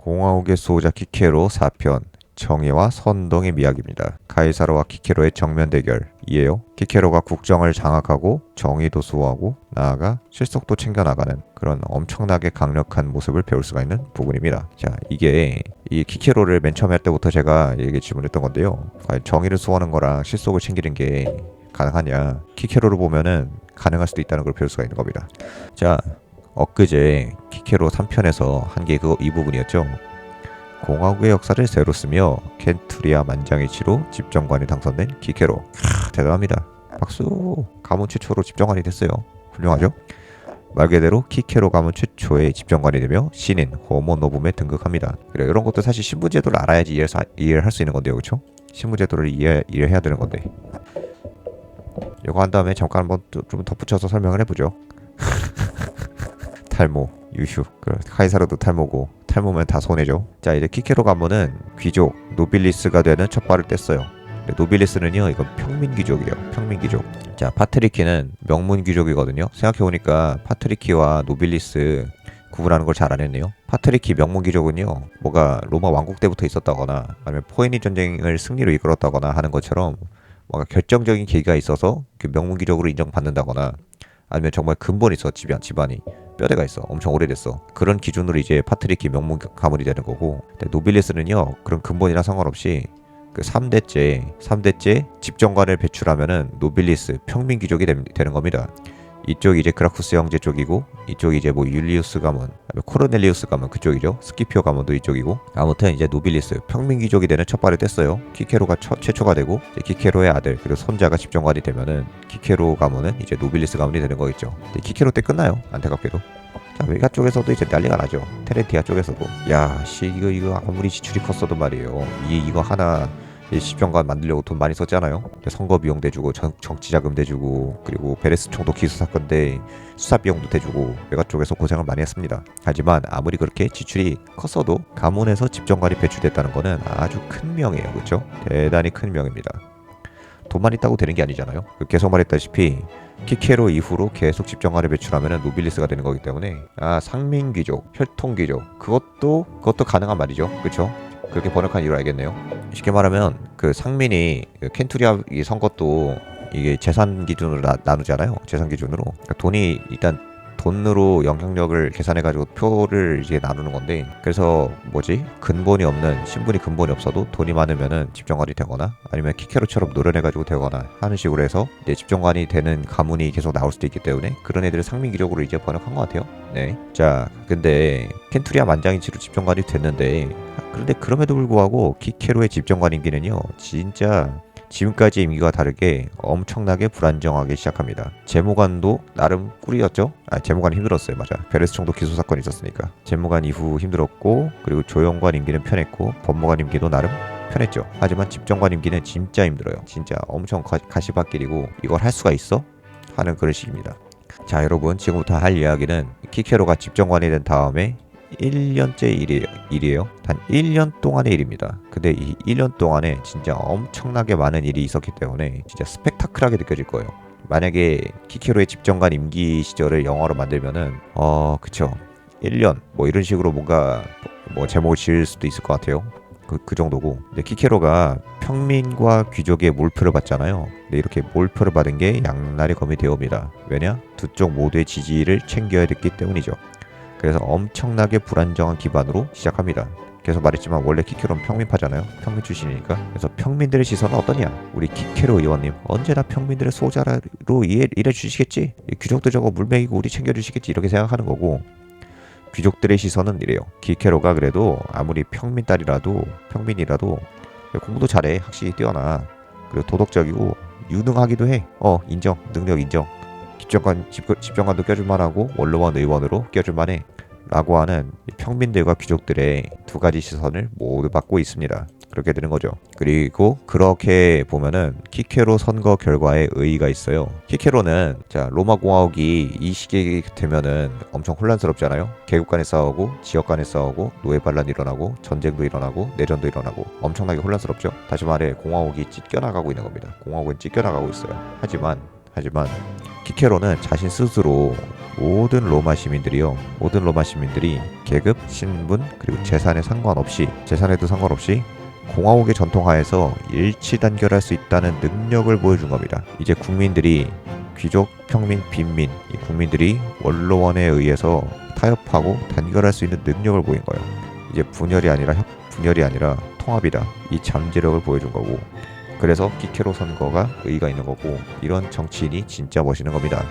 공화국의 수호자 키케로 4편 정의와 선동의 미학입니다. 카이사르와 키케로의 정면 대결이에요. 키케로가 국정을 장악하고 정의도 수호하고 나아가 실속도 챙겨나가는 그런 엄청나게 강력한 모습을 배울 수가 있는 부분입니다. 자, 이게 이 키케로를 맨 처음 할 때부터 제가 얘기 질문했던 건데요. 과연 정의를 수호하는 거랑 실속을 챙기는 게 가능하냐? 키케로를 보면은 가능할 수도 있다는 걸 배울 수가 있는 겁니다. 자, 엊그제 키케로 3편에서 한 게 이 부분이었죠. 공화국의 역사를 새로 쓰며 켄투리아 만장일치로 집정관이 당선된 키케로. 대단합니다. 박수. 가문 최초로 집정관이 됐어요. 훌륭하죠? 말 그대로 키케로 가문 최초의 집정관이 되며 신인 호모노붐에 등극합니다. 그래, 이런 것도 사실 신분제도를 알아야지 이해를 할 수 있는 건데요, 그렇죠? 신분제도를 이해해야 되는 건데. 이거 한 다음에 잠깐 한번 좀 덧붙여서 설명을 해보죠. 탈모, 유휴. 카이사르도 탈모고 탈모면 다 손해죠. 자, 이제 키케로 가문은 귀족 노빌리스가 되는 첫 발을 뗐어요. 노빌리스는요, 이건 평민귀족이에요. 평민귀족. 자, 파트리키는 명문귀족이거든요. 생각해보니까 파트리키와 노빌리스 구분하는 걸 잘 안 했네요. 파트리키 명문귀족은요, 뭐가 로마 왕국 때부터 있었다거나 아니면 포에니 전쟁을 승리로 이끌었다거나 하는 것처럼 뭔가 결정적인 계기가 있어서 그 명문귀족으로 인정받는다거나 아니면 정말 근본이 있어. 집안이 뼈대가 있어. 엄청 오래됐어. 그런 기준으로 이제 파트리키 명문 가문이 되는 거고, 노빌리스는요, 그런 근본이나 상관없이 그 3대째 집정관을 배출하면은 노빌리스 평민귀족이 되는 겁니다. 이쪽이 이제 크라쿠스 형제 쪽이고, 이쪽이 이제 뭐 율리우스 가문, 코르넬리우스 가문 그쪽이죠. 스키피오 가문도 이쪽이고, 아무튼 이제 노빌리스 평민귀족이 되는 첫 발을 뗐어요. 키케로가 최초가 되고, 이제 키케로의 아들 그리고 손자가 집정관이 되면은 키케로 가문은 이제 노빌리스 가문이 되는 거겠죠. 근데 키케로 때 끝나요. 안타깝게도. 자, 외가 쪽에서도 이제 난리가 나죠. 테렌티아 쪽에서도. 야, 씨, 이거 아무리 지출이 컸어도 말이에요. 이거 하나 집정관 만들려고 돈 많이 썼잖아요. 선거 비용 대주고 정치 자금 대주고, 그리고 베레스 총독 기소 사건 때 수사 비용도 대주고 외가 쪽에서 고생을 많이 했습니다. 하지만 아무리 그렇게 지출이 컸어도 가문에서 집정관이 배출됐다는 거는 아주 큰 명이에요. 그렇죠? 대단히 큰 명입니다. 돈만 있다고 되는 게 아니잖아요. 계속 말했다시피 키케로 이후로 계속 집정관을 배출하면 노빌리스가 되는 거기 때문에 상민귀족, 혈통귀족 그것도 가능한 말이죠. 그렇죠? 그렇게 번역한 이유를 알겠네요. 쉽게 말하면 그 상민이 켄투리아 선 것도 이게 재산 기준으로 나누잖아요. 재산 기준으로. 그러니까 돈이 일단 돈으로 영향력을 계산해가지고 표를 이제 나누는 건데, 그래서 근본이 없는 신분이 근본이 없어도 돈이 많으면은 집정관이 되거나 아니면 키케로처럼 노련해가지고 되거나 하는 식으로 해서 이제 집정관이 되는 가문이 계속 나올 수도 있기 때문에 그런 애들을 상민기록으로 이제 번역한 것 같아요. 네. 자, 근데 켄투리아 만장일치로 집정관이 됐는데, 그런데 그럼에도 불구하고 키케로의 집정관 임기는요, 진짜 지금까지 임기와 다르게 엄청나게 불안정하게 시작합니다. 재무관도 나름 꿀이었죠. 재무관이 힘들었어요. 맞아. 베레스 총독 기소 사건이 있었으니까. 재무관 이후 힘들었고, 그리고 조영관 임기는 편했고, 법무관 임기도 나름 편했죠. 하지만 집정관 임기는 진짜 힘들어요. 진짜 엄청 가시밭길이고, 이걸 할 수가 있어? 하는 그런 식입니다. 자, 여러분, 지금부터 할 이야기는 키케로가 집정관이 된 다음에 1년째 일이에요. 단 1년 동안의 일입니다. 근데 이 1년 동안에 진짜 엄청나게 많은 일이 있었기 때문에 진짜 스펙타클하게 느껴질 거예요. 만약에 키케로의 집정관 임기 시절을 영화로 만들면은 그쵸, 1년 뭐 이런 식으로 뭔가 제목을 지을 수도 있을 것 같아요. 그 정도고. 근데 키케로가 평민과 귀족의 몰표를 받잖아요. 근데 이렇게 몰표를 받은 게 양날의 검이 되옵니다. 왜냐? 두 쪽 모두의 지지를 챙겨야 됐기 때문이죠. 그래서 엄청나게 불안정한 기반으로 시작합니다. 그래서 말했지만 원래 키케로는 평민파잖아요. 평민 출신이니까. 그래서 평민들의 시선은 어떠냐? 우리 키케로 의원님 언제나 평민들의 소자로 일해 주시겠지? 귀족들 저거 물먹이고 우리 챙겨주시겠지? 이렇게 생각하는 거고, 귀족들의 시선은 이래요. 키케로가 그래도 아무리 평민이라도 공부도 잘해. 학식이 뛰어나. 그리고 도덕적이고 유능하기도 해. 인정. 능력 인정. 집정관도 껴줄만하고 원로원 의원으로 껴줄만해 라고 하는 평민들과 귀족들의 두 가지 시선을 모두 받고 있습니다. 그렇게 되는 거죠. 그리고 그렇게 보면은 키케로 선거 결과에 의의가 있어요. 키케로는 로마 공화국이 이 시기에 되면은 엄청 혼란스럽잖아요. 계급 간에 싸우고 지역 간에 싸우고 노예 반란이 일어나고 전쟁도 일어나고 내전도 일어나고 엄청나게 혼란스럽죠. 다시 말해 공화국이 찢겨나가고 있는 겁니다. 공화국은 찢겨나가고 있어요. 하지만 키케로는 자신 스스로 모든 로마 시민들이 계급, 신분, 그리고 재산에도 상관없이 공화국의 전통하에서 일치 단결할 수 있다는 능력을 보여준 겁니다. 이제 국민들이 귀족, 평민, 빈민 이 국민들이 원로원에 의해서 타협하고 단결할 수 있는 능력을 보인 거예요. 이제 분열이 아니라 통합이다. 이 잠재력을 보여준 거고, 그래서 키케로 선거가 의의가 있는 거고, 이런 정치인이 진짜 멋있는 겁니다.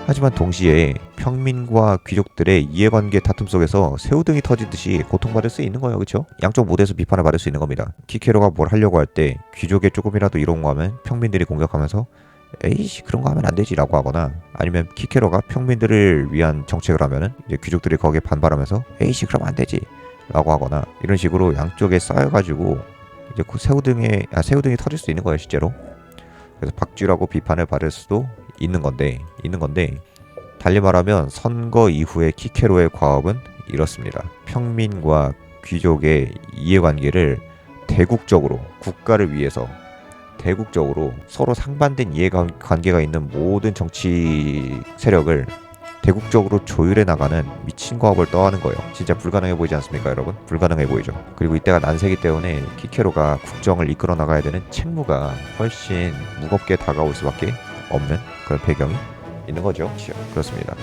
하지만 동시에 평민과 귀족들의 이해관계 다툼 속에서 새우등이 터지듯이 고통받을 수 있는 거예요. 그렇죠? 양쪽 모두에서 비판을 받을 수 있는 겁니다. 키케로가 뭘 하려고 할 때 귀족에 조금이라도 이로운 거 하면 평민들이 공격하면서 에이씨 그런 거 하면 안 되지 라고 하거나, 아니면 키케로가 평민들을 위한 정책을 하면은 이제 귀족들이 거기에 반발하면서 에이씨 그러면 안 되지 라고 하거나, 이런 식으로 양쪽에 쌓여가지고 이제 새우등이 터질 수 있는 거예요, 실제로. 그래서 박쥐라고 비판을 받을 수도 있는 건데 달리 말하면 선거 이후의 키케로의 과업은 이렇습니다. 평민과 귀족의 이해관계를 대국적으로, 국가를 위해서 대국적으로 서로 상반된 이해관계가 있는 모든 정치 세력을 대국적으로 조율해 나가는 미친 과업을 떠하는 거예요. 진짜 불가능해 보이지 않습니까, 여러분? 불가능해 보이죠. 그리고 이때가 난세기 때문에 키케로가 국정을 이끌어 나가야 되는 책무가 훨씬 무겁게 다가올 수밖에 없는 그런 배경이 있는 거죠. 그렇습니다.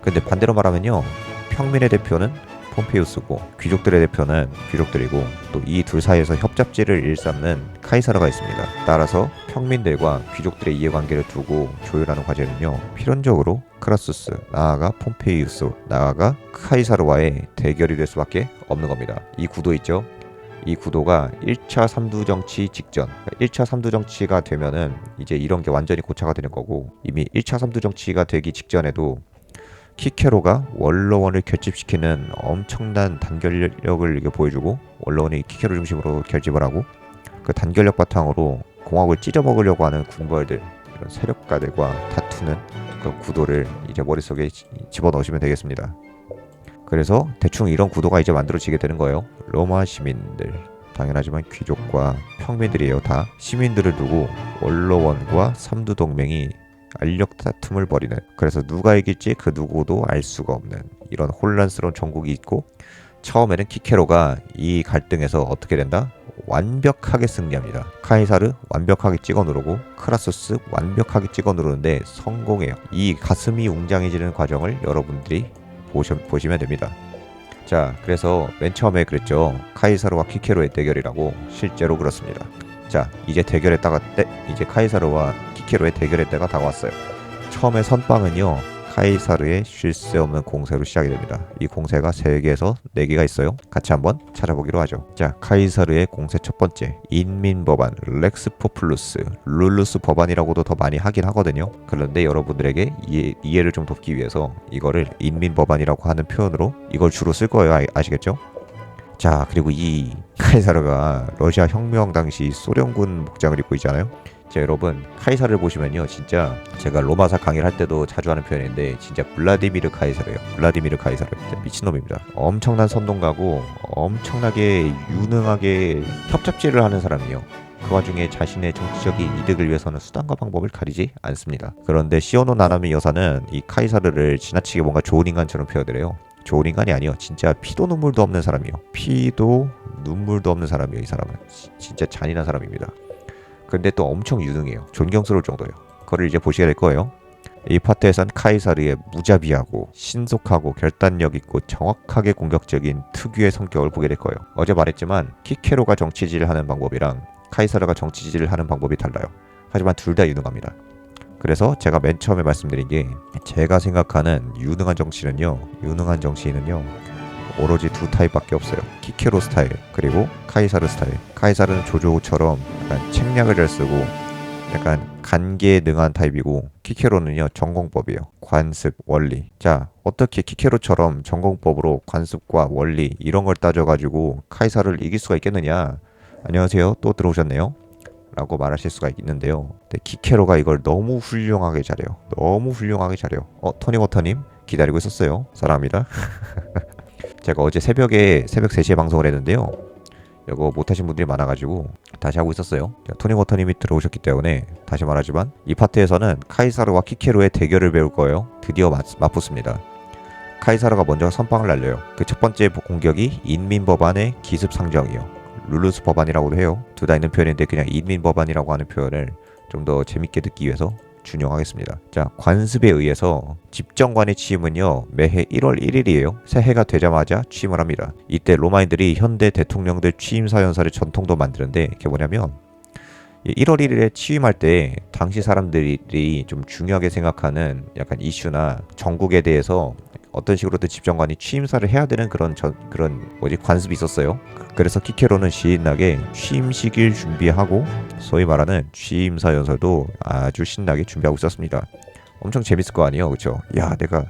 근데 반대로 말하면요, 평민의 대표는 폼페이우스고 귀족들의 대표는 귀족들이고, 또 이 둘 사이에서 협잡지를 일삼는 카이사르가 있습니다. 따라서 평민들과 귀족들의 이해관계를 두고 조율하는 과제는요, 필연적으로 크라수스, 나아가 폼페이우스, 나아가 카이사르와의 대결이 될 수밖에 없는 겁니다. 이 구도 있죠. 이 구도가 1차 삼두정치 직전, 1차 삼두정치가 되면은 이제 이런 게 완전히 고차가 되는 거고, 이미 1차 삼두정치가 되기 직전에도 키케로가 원로원을 결집시키는 엄청난 단결력을 이게 보여주고, 원로원이 키케로 중심으로 결집을 하고, 그 단결력 바탕으로 공화국을 찢어먹으려고 하는 군벌들, 이런 세력가들과 다투는 그런 구도를 이제 머릿속에 집어넣으시면 되겠습니다. 그래서 대충 이런 구도가 이제 만들어지게 되는 거예요. 로마 시민들, 당연하지만 귀족과 평민들이에요. 다 시민들을 두고 원로원과 삼두동맹이 알력 다툼을 벌이는, 그래서 누가 이길지 그 누구도 알 수가 없는 이런 혼란스러운 전국이 있고, 처음에는 키케로가 이 갈등에서 어떻게 된다? 완벽하게 승리합니다. 카이사르 완벽하게 찍어 누르고 크라수스 완벽하게 찍어 누르는데 성공해요. 이 가슴이 웅장해지는 과정을 여러분들이 보시면 됩니다. 자, 그래서 맨 처음에 그랬죠. 카이사르와 키케로의 대결이라고. 실제로 그렇습니다. 자, 이제 이제 카이사르와 키케로의 대결의 때가 다가왔어요. 처음에 선빵은요, 카이사르의 쉴 새 없는 공세로 시작이 됩니다. 이 공세가 3개에서 4개가 있어요. 같이 한번 찾아보기로 하죠. 자, 카이사르의 공세 첫 번째, 인민법안, 렉스 포플루스, 룰루스 법안이라고도 더 많이 하긴 하거든요. 그런데 여러분들에게 이해를 좀 돕기 위해서 이거를 인민법안이라고 하는 표현으로 이걸 주로 쓸 거예요. 아시겠죠? 자, 그리고 이 카이사르가 러시아 혁명 당시 소련군 목장을 입고 있잖아요. 자, 여러분 카이사르를 보시면요, 진짜 제가 로마사 강의를 할 때도 자주 하는 표현인데 진짜 블라디미르 카이사르예요. 블라디미르 카이사르 진짜 미친놈입니다. 엄청난 선동가고 엄청나게 유능하게 협잡질을 하는 사람이에요. 그 와중에 자신의 정치적인 이득을 위해서는 수단과 방법을 가리지 않습니다. 그런데 시오노 나나미 여사는 이 카이사르를 지나치게 뭔가 좋은 인간처럼 표현을 해요. 좋은 인간이 아니요, 진짜 피도 눈물도 없는 사람이요. 피도 눈물도 없는 사람이요. 이 사람은 진짜 잔인한 사람입니다. 근데 또 엄청 유능해요. 존경스러울 정도예요. 그걸 이제 보시게 될 거예요. 이 파트에선 카이사르의 무자비하고 신속하고 결단력 있고 정확하게 공격적인 특유의 성격을 보게 될 거예요. 어제 말했지만 키케로가 정치질을 하는 방법이랑 카이사르가 정치질을 하는 방법이 달라요. 하지만 둘 다 유능합니다. 그래서 제가 맨 처음에 말씀드린 게, 제가 생각하는 유능한 정치인은요 오로지 두 타입밖에 없어요. 키케로 스타일 그리고 카이사르 스타일. 카이사르는 조조우처럼 약간 책략을 잘 쓰고 약간 간계에 능한 타입이고, 키케로는요 전공법이에요. 관습, 원리. 자, 어떻게 키케로처럼 전공법으로 관습과 원리 이런 걸 따져가지고 카이사르를 이길 수가 있겠느냐. 안녕하세요, 또 들어오셨네요 라고 말하실 수가 있는데요, 근데 키케로가 이걸 너무 훌륭하게 잘해요. 너무 훌륭하게 잘해요. 토니워터님 기다리고 있었어요. 사랑합니다. 제가 어제 새벽 3시에 방송을 했는데요, 이거 못하신 분들이 많아가지고 다시 하고 있었어요. 자, 토니 워터님이 들어오셨기 때문에 다시 말하지만 이 파트에서는 카이사르와 키케로의 대결을 배울 거예요. 드디어 맞붙습니다. 카이사르가 먼저 선빵을 날려요. 그 첫 번째 공격이 인민법안의 기습상정이요. 룰루스 법안이라고도 해요. 둘 다 있는 표현인데 그냥 인민법안이라고 하는 표현을 좀 더 재밌게 듣기 위해서 준용하겠습니다. 자, 관습에 의해서 집정관의 취임은요 매해 1월 1일이에요. 새해가 되자마자 취임을 합니다. 이때 로마인들이 현대 대통령들 취임 사연사를 전통도 만드는데 그게 뭐냐면 1월 1일에 취임할 때 당시 사람들이 좀 중요하게 생각하는 약간 이슈나 정국에 대해서 어떤 식으로든 집정관이 취임사를 해야 되는 그런 관습이 있었어요. 그래서 키케로는 신나게 취임식일 준비하고 소위 말하는 취임사 연설도 아주 신나게 준비하고 있었습니다. 엄청 재밌을 거 아니에요, 그렇죠? 야, 내가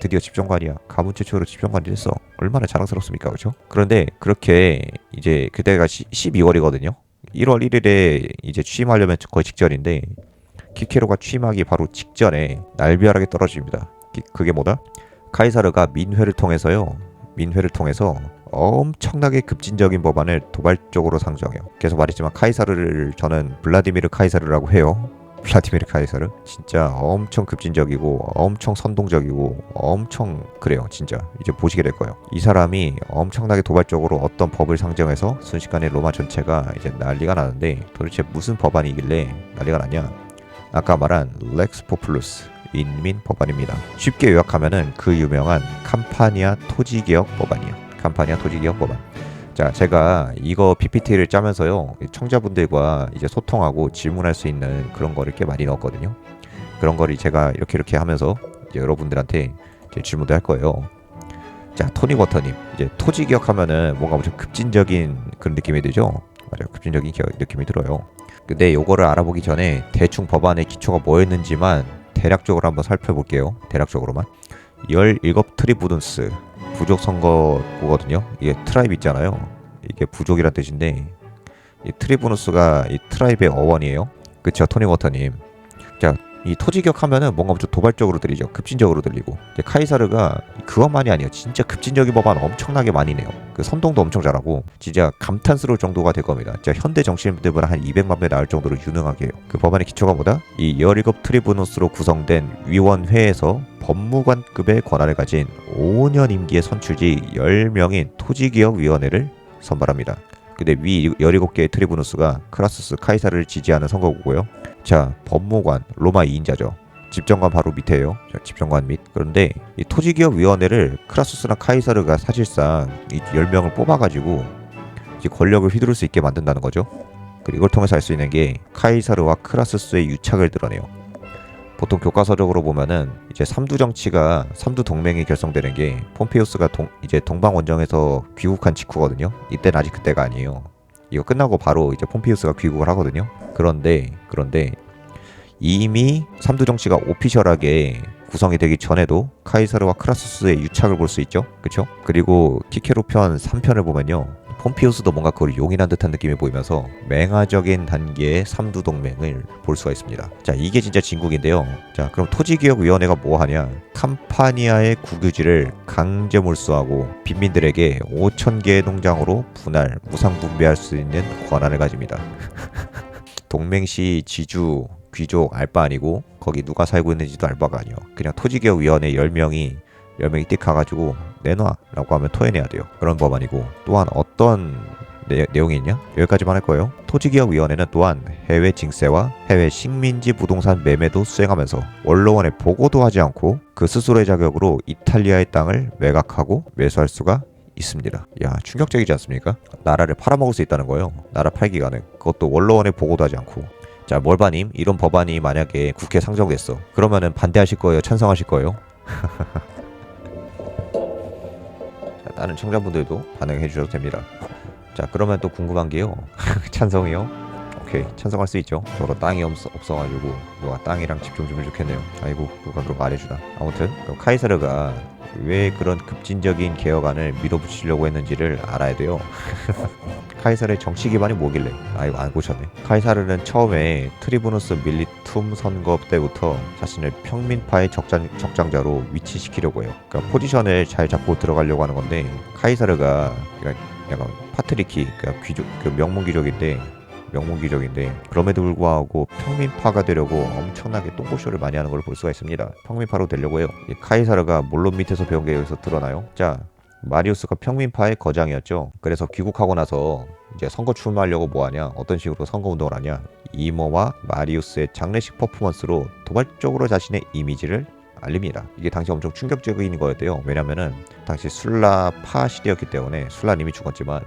드디어 집정관이야. 가문 최초로 집정관이 됐어. 얼마나 자랑스럽습니까, 그렇죠? 그런데 그렇게 이제 그때가 12월이거든요. 1월 1일에 이제 취임하려면 거의 직전인데 키케로가 취임하기 바로 직전에 날벼락이 떨어집니다. 그게 뭐다? 카이사르가 민회를 통해서 엄청나게 급진적인 법안을 도발적으로 상정해요. 계속 말했지만 카이사르를 저는 블라디미르 카이사르라고 해요. 블라디미르 카이사르 진짜 엄청 급진적이고 엄청 선동적이고 엄청 그래요. 진짜 이제 보시게 될 거예요. 이 사람이 엄청나게 도발적으로 어떤 법을 상정해서 순식간에 로마 전체가 이제 난리가 나는데 도대체 무슨 법안이길래 난리가 나냐? 아까 말한 렉스 포플루스 인민 법안입니다. 쉽게 요약하면은 그 유명한 캄파니아 토지개혁 법안이에요. 캄파니아 토지개혁 법안. 자, 제가 이거 PPT를 짜면서요 청자분들과 이제 소통하고 질문할 수 있는 그런 거를 꽤 많이 넣었거든요. 그런 거를 제가 이렇게 하면서 이제 여러분들한테 이제 질문도 할 거예요. 자, 토니 워터님, 이제 토지개혁하면은 뭔가 엄청 급진적인 그런 느낌이 들죠? 맞아요, 급진적인 느낌이 들어요. 근데 요거를 알아보기 전에 대충 법안의 기초가 뭐였는지만 대략적으로 한번 살펴볼게요. 대략적으로만 17 트리부누스 부족 선거구거든요. 이게 트라이브 있잖아요. 이게 부족이란 뜻인데 이 트리부누스가 이 트라이브의 어원이에요. 그쵸, 토니 워터님. 자, 이 토지개혁 하면은 뭔가 좀 도발적으로 들리죠. 급진적으로 들리고. 카이사르가 그것만이 아니에요. 진짜 급진적인 법안 엄청나게 많이 내요. 그 선동도 엄청 잘하고 진짜 감탄스러울 정도가 될 겁니다. 진짜 현대 정치인들보다 한 200만 배 나을 정도로 유능하게 해요. 그 법안의 기초가 뭐다? 이 17 트리부누스로 구성된 위원회에서 법무관급의 권한을 가진 5년 임기의 선출직 10명인 토지개혁위원회를 선발합니다. 근데 위 17개의 트리부누스가 크라수스 카이사르를 지지하는 선거구고요. 자, 법무관 로마 2인자죠. 집정관 바로 밑에요. 자, 집정관 밑. 그런데 이 토지개혁위원회를 크라수스나 카이사르가 사실상 이 10명을 뽑아가지고 이제 권력을 휘두를 수 있게 만든다는 거죠. 그리고 이걸 통해서 알 수 있는 게 카이사르와 크라수스의 유착을 드러내요. 보통 교과서적으로 보면은 이제 삼두 정치가 삼두 동맹이 결성되는 게 폼페이우스가 이제 동방원정에서 귀국한 직후거든요. 이때는 아직 그때가 아니에요. 이거 끝나고 바로 이제 폼페이우스가 귀국을 하거든요. 그런데 이미 삼두 정치가 오피셜하게 구성이 되기 전에도 카이사르와 크라수스의 유착을 볼 수 있죠. 그쵸? 그리고 키케로 편 3편을 보면요, 폼피우스도 뭔가 그걸 용인한 듯한 느낌이 보이면서 맹아적인 단계의 삼두 동맹을 볼 수가 있습니다. 자, 이게 진짜 진국인데요. 자, 그럼 토지개혁위원회가 뭐 하냐? 캄파니아의 국유지를 강제 몰수하고 빈민들에게 5,000개의 농장으로 분할, 무상분배할 수 있는 권한을 가집니다. 동맹시 지주 귀족 알 바 아니고 거기 누가 살고 있는지도 알 바가 아니요. 그냥 토지개혁위원회 10명이 띡 가가지고 내놔 라고 하면 토해내야 돼요. 그런 법안이고, 또한 어떤 내용이 있냐? 여기까지만 할 거예요. 토지개혁위원회는 또한 해외 징세와 해외 식민지 부동산 매매도 수행하면서 원로원에 보고도 하지 않고 그 스스로의 자격으로 이탈리아의 땅을 매각하고 매수할 수가 있습니다. 야, 충격적이지 않습니까? 나라를 팔아먹을 수 있다는 거예요. 나라 팔기 가능. 그것도 원로원에 보고도 하지 않고. 자, 몰바님, 이런 법안이 만약에 국회에 상정됐어. 그러면은 반대하실 거예요? 찬성하실 거예요? 자, 다른 청자분들도 반응해 주셔도 됩니다. 자, 그러면 또 궁금한 게요. 찬성이요? 오케이, 찬성할 수 있죠. 저도 땅이 없어가지고 누가 땅이랑 집 좀 주면 좋겠네요. 아이고, 누가 그런 거 말해주나. 아무튼 그럼 카이사르가 왜 그런 급진적인 개혁안을 밀어붙이려고 했는지를 알아야 돼요. 카이사르의 정치 기반이 뭐길래? 아, 이거 안 고쳤네. 카이사르는 처음에 트리부누스 밀리툼 선거 때부터 자신을 평민파의 적장자로 위치시키려고 해요. 그러니까 포지션을 잘 잡고 들어가려고 하는 건데, 카이사르가 그러니까 약간 파트리키 그러니까 귀족 그 명문귀족인데 그럼에도 불구하고 평민파가 되려고 엄청나게 똥꼬쇼를 많이 하는 걸 볼 수가 있습니다. 평민파로 되려고 해요. 이 카이사르가 몰론 밑에서 배운 게 여기서 드러나요. 자, 마리우스가 평민파의 거장이었죠. 그래서 귀국하고 나서 이제 선거 출마하려고 뭐하냐, 어떤 식으로 선거 운동을 하냐, 이모와 마리우스의 장례식 퍼포먼스로 도발적으로 자신의 이미지를 알립니다. 이게 당시 엄청 충격적인 거였대요. 왜냐면은 당시 술라파 시대였기 때문에, 술라는 이미 죽었지만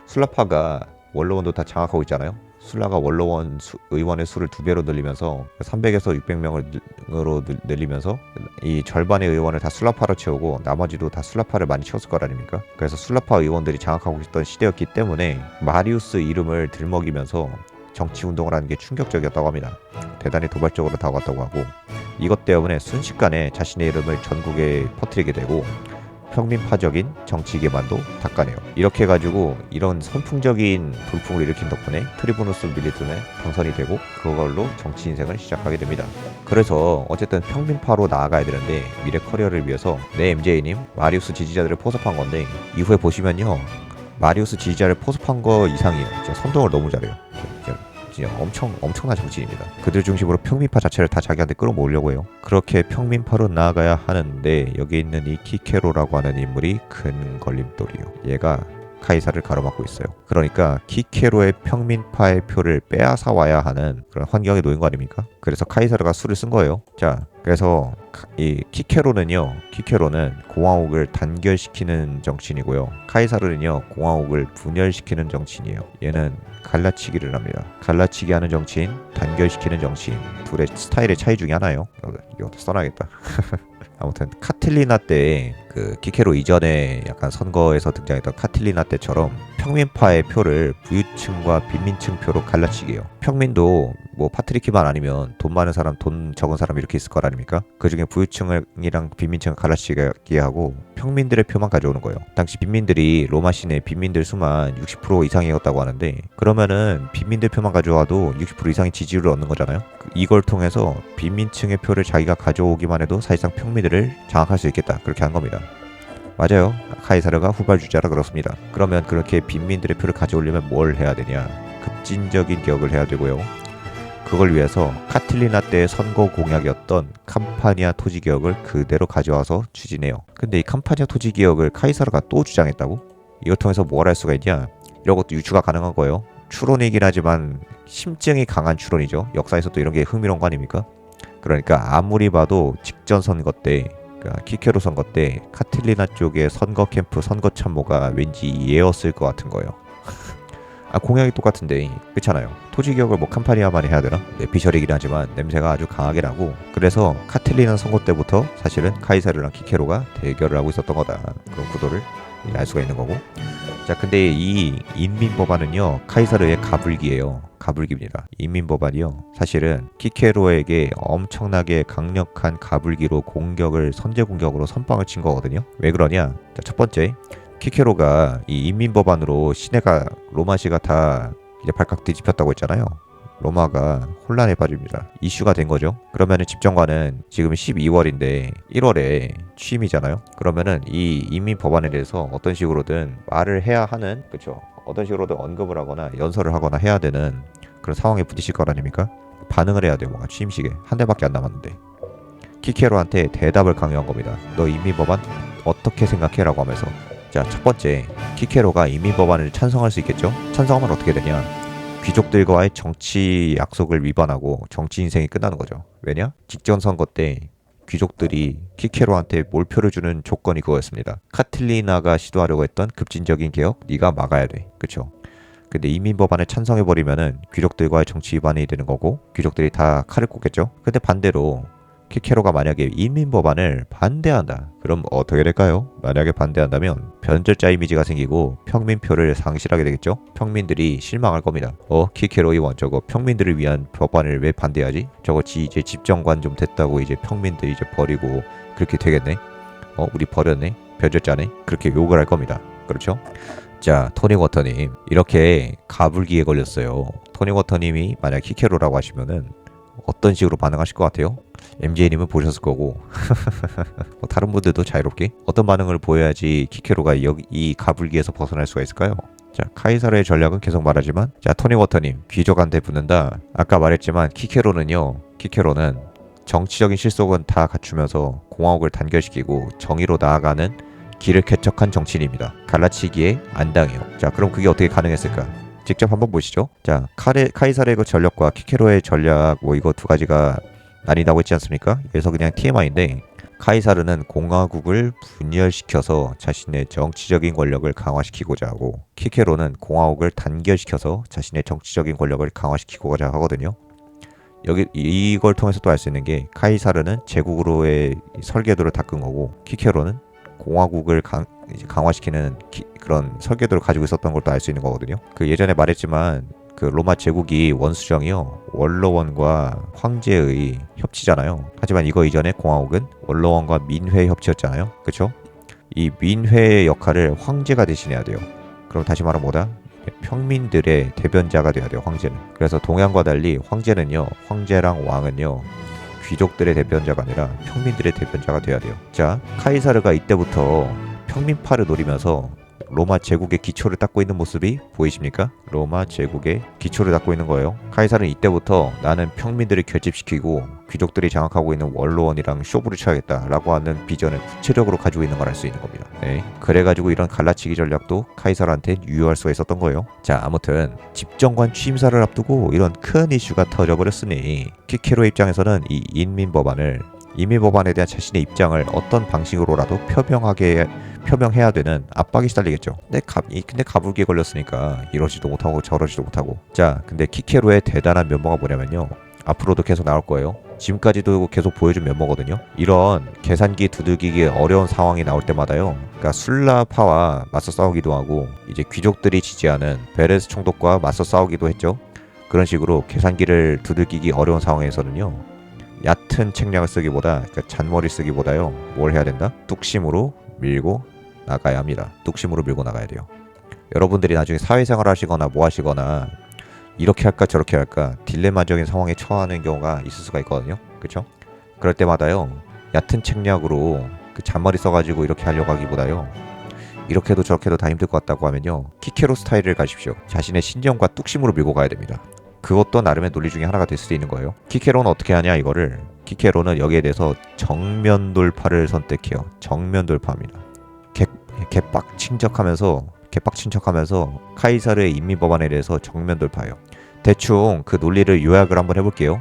술라파가 원로원도 다 장악하고 있잖아요. 술라가 원로원 의원의 수를 2배로 늘리면서 300에서 600명으로 늘리면서 이 절반의 의원을 다 술라파로 채우고 나머지도 다 술라파를 많이 채웠을 거 아닙니까? 그래서 술라파 의원들이 장악하고 있던 시대였기 때문에 마리우스 이름을 들먹이면서 정치 운동을 하는 게 충격적이었다고 합니다. 대단히 도발적으로 다가왔다고 하고, 이것 때문에 순식간에 자신의 이름을 전국에 퍼뜨리게 되고 평민파적인 정치 기반도 닦아내요. 이렇게 해가지고 이런 선풍적인 돌풍을 일으킨 덕분에 트리부누스 밀리톤에 당선이 되고 그걸로 정치 인생을 시작하게 됩니다. 그래서 어쨌든 평민파로 나아가야 되는데 미래 커리어를 위해서 내 MJ님 마리우스 지지자들을 포섭한 건데, 이후에 보시면요 마리우스 지지자를 포섭한 거 이상이에요. 진짜 선동을 너무 잘해요. 진짜 엄청난 정치인입니다. 그들 중심으로 평민파 자체를 다 자기한테 끌어모으려고 해요. 그렇게 평민파로 나아가야 하는데 여기 있는 이 키케로라고 하는 인물이 큰 걸림돌이에요. 얘가 카이사를 가로막고 있어요. 그러니까 키케로의 평민파의 표를 빼앗아 와야 하는 그런 환경에 놓인 거 아닙니까? 그래서 카이사르가 수를 쓴 거예요. 자, 그래서 이 키케로는 공화국을 단결시키는 정치인이고요. 카이사르는요 공화국을 분열시키는 정치인이에요. 얘는 갈라치기를 합니다. 갈라치기 하는 정치인, 단결시키는 정치인, 둘의 스타일의 차이 중에 하나예요. 이것도 써놔야겠다. 아무튼 카틸리나 때 그 키케로 이전에 약간 선거에서 등장했던 카틸리나 때처럼 평민파의 표를 부유층과 빈민층 표로 갈라치기해요. 평민도 뭐 파트리키만 아니면 돈 많은 사람, 돈 적은 사람 이렇게 있을 거 아닙니까? 그 중에 부유층이랑 빈민층을 갈라치기 하고 평민들의 표만 가져오는 거예요. 당시 빈민들이 로마 시내 빈민들 수만 60% 이상이었다고 하는데, 그러면은 빈민들 표만 가져와도 60% 이상의 지지율을 얻는 거잖아요. 이걸 통해서 빈민층의 표를 자기가 가져오기만 해도 사실상 평민들을 장악할 수 있겠다, 그렇게 한 겁니다. 맞아요. 카이사르가 후발주자라 그렇습니다. 그러면 그렇게 빈민들의 표를 가져오려면 뭘 해야 되냐? 급진적인 개혁을 해야 되고요. 그걸 위해서 카틸리나 때의 선거 공약이었던 캄파니아 토지 개혁을 그대로 가져와서 추진해요. 근데 이 캄파니아 토지 개혁을 카이사르가 또 주장했다고? 이걸 통해서 뭘 할 수가 있냐? 이런 것도 유추가 가능한 거예요. 추론이긴 하지만 심증이 강한 추론이죠. 역사에서 또 이런 게 흥미로운 거 아닙니까? 그러니까 아무리 봐도 직전 선거 때, 그러니까 키케로 선거 때 카틸리나 쪽의 선거 캠프 선거 참모가 왠지 얘였을 것 같은 거예요. 공약이 똑같은데 그렇잖아요. 토지 개혁을 뭐 캄파니아만이 해야 되나? 비셔리긴 하지만 냄새가 아주 강하게 나고, 그래서 카틸리나 선거 때부터 사실은 카이사르랑 키케로가 대결을 하고 있었던 거다, 그런 구도를 알 수가 있는 거고. 자, 근데 이 인민법안은요 카이사르의 가불기예요. 가불기입니다. 인민법안이요 사실은 키케로에게 엄청나게 강력한 가불기로 선제 공격으로 선빵을 친 거거든요. 왜 그러냐? 자, 첫 번째, 키케로가 이 인민법안으로 시내가, 로마시가 다 이제 발칵 뒤집혔다고 했잖아요. 로마가 혼란에 빠집니다. 이슈가 된 거죠. 그러면은 집정관은 지금 12월인데 1월에 취임이잖아요. 그러면은 이 인민법안에 대해서 어떤 식으로든 말을 해야 하는, 그렇죠, 어떤 식으로든 언급을 하거나 연설을 하거나 해야 되는 그런 상황에 부딪힐 거 아닙니까? 반응을 해야 돼요. 뭔가 취임식에 한 달밖에 안 남았는데. 키케로한테 대답을 강요한 겁니다. 너 인민법안 어떻게 생각해? 라고 하면서. 자, 첫 번째, 키케로가 인민법안을 찬성할 수 있겠죠? 찬성하면 어떻게 되냐? 귀족들과의 정치 약속을 위반하고 정치 인생이 끝나는 거죠. 왜냐? 직전 선거 때 귀족들이 키케로한테 몰표를 주는 조건이 그거였습니다. 카틸리나가 시도하려고 했던 급진적인 개혁, 네가 막아야 돼. 그쵸? 근데 인민법안에 찬성해버리면은 귀족들과의 정치 위반이 되는 거고 귀족들이 다 칼을 꽂겠죠? 근데 반대로 키케로가 만약에 인민법안을 반대한다, 그럼 어떻게 될까요? 만약에 반대한다면 변절자 이미지가 생기고 평민표를 상실하게 되겠죠? 평민들이 실망할 겁니다. 키케로 의원 저거 평민들을 위한 법안을 왜 반대하지? 저거 이제 집정관 좀 됐다고 이제 평민들 이제 버리고 그렇게 되겠네? 우리 버렸네? 변절자네? 그렇게 욕을 할 겁니다. 그렇죠? 자, 토니 워터님 이렇게 가불기에 걸렸어요. 토니 워터님이 만약 키케로라고 하시면은 어떤 식으로 반응하실 것 같아요? MJ님은 보셨을 거고 뭐 다른 분들도 자유롭게 어떤 반응을 보여야지 키케로가 이 가불기에서 벗어날 수가 있을까요? 자, 카이사르의 전략은 계속 말하지만, 자, 토니워터님, 귀족한테 붙는다. 아까 말했지만 키케로는 정치적인 실속은 다 갖추면서 공화국을 단결시키고 정의로 나아가는 길을 개척한 정치인입니다. 갈라치기에 안 당해요. 자, 그럼 그게 어떻게 가능했을까? 직접 한번 보시죠. 자, 카이사르의 그 전략과 키케로의 전략, 뭐 이거 두 가지가 나뉜다고 했지 않습니까? 그래서 그냥 TMI인데, 카이사르는 공화국을 분열시켜서 자신의 정치적인 권력을 강화시키고자 하고, 키케로는 공화국을 단결시켜서 자신의 정치적인 권력을 강화시키고자 하거든요. 여기 이걸 통해서 또 알 수 있는 게, 카이사르는 제국으로의 설계도를 닦은 거고, 키케로는 공화국을 강화시키는 그런 설계도를 가지고 있었던 걸 또 알 수 있는 거거든요. 그 예전에 말했지만 그 로마 제국이 원수정이요, 원로원과 황제의 협치잖아요. 하지만 이거 이전에 공화국은 원로원과 민회의 협치였잖아요. 그쵸? 이 민회의 역할을 황제가 대신해야 돼요. 그럼 다시 말하면 뭐다? 평민들의 대변자가 돼야 돼요, 황제는. 그래서 동양과 달리 황제랑 왕은요, 귀족들의 대변자가 아니라 평민들의 대변자가 돼야 돼요. 자, 카이사르가 이때부터 평민파를 노리면서 로마 제국의 기초를 닦고 있는 모습이 보이십니까? 로마 제국의 기초를 닦고 있는 거예요. 카이사르는 이때부터 나는 평민들을 결집시키고 귀족들이 장악하고 있는 원로원이랑 쇼부를 쳐야겠다라고 하는 비전을 구체적으로 가지고 있는 걸 알 수 있는 겁니다. 네. 그래가지고 이런 갈라치기 전략도 카이사르한테 유효할 수가 있었던 거예요. 자, 아무튼 집정관 취임사를 앞두고 이런 큰 이슈가 터져버렸으니 키케로의 입장에서는 이 인민법안에 대한 자신의 입장을 어떤 방식으로라도 표명해야 되는 압박이 시달리겠죠. 근데 가불기에 걸렸으니까 이러지도 못하고 저러지도 못하고. 자, 근데 키케로의 대단한 면모가 뭐냐면요, 앞으로도 계속 나올 거예요. 지금까지도 계속 보여준 면모거든요. 이런 계산기 두들기기 어려운 상황이 나올 때마다요, 그러니까 술라파와 맞서 싸우기도 하고 이제 귀족들이 지지하는 베레스 총독과 맞서 싸우기도 했죠. 그런 식으로 계산기를 두들기기 어려운 상황에서는요, 얕은 책략을 쓰기보다, 그러니까 잔머리 쓰기보다요, 뭘 해야 된다? 뚝심으로 밀고 나가야 합니다. 뚝심으로 밀고 나가야 돼요. 여러분들이 나중에 사회생활 하시거나 뭐 하시거나 이렇게 할까 저렇게 할까 딜레마적인 상황에 처하는 경우가 있을 수가 있거든요. 그렇죠? 그럴 때마다요, 얕은 책략으로 그 잔머리 써가지고 이렇게 하려고 하기보다요, 이렇게 해도 저렇게 해도 다 힘들 것 같다고 하면요, 키케로 스타일을 가십시오. 자신의 신념과 뚝심으로 밀고 가야 됩니다. 그것도 나름의 논리 중에 하나가 될 수도 있는 거예요. 키케로는 어떻게 하냐 이거를. 키케로는 여기에 대해서 정면 돌파를 선택해요. 정면 돌파입니다. 개빡친척하면서 카이사르의 인민법안에 대해서 정면 돌파해요. 대충 그 논리를 요약을 한번 해볼게요.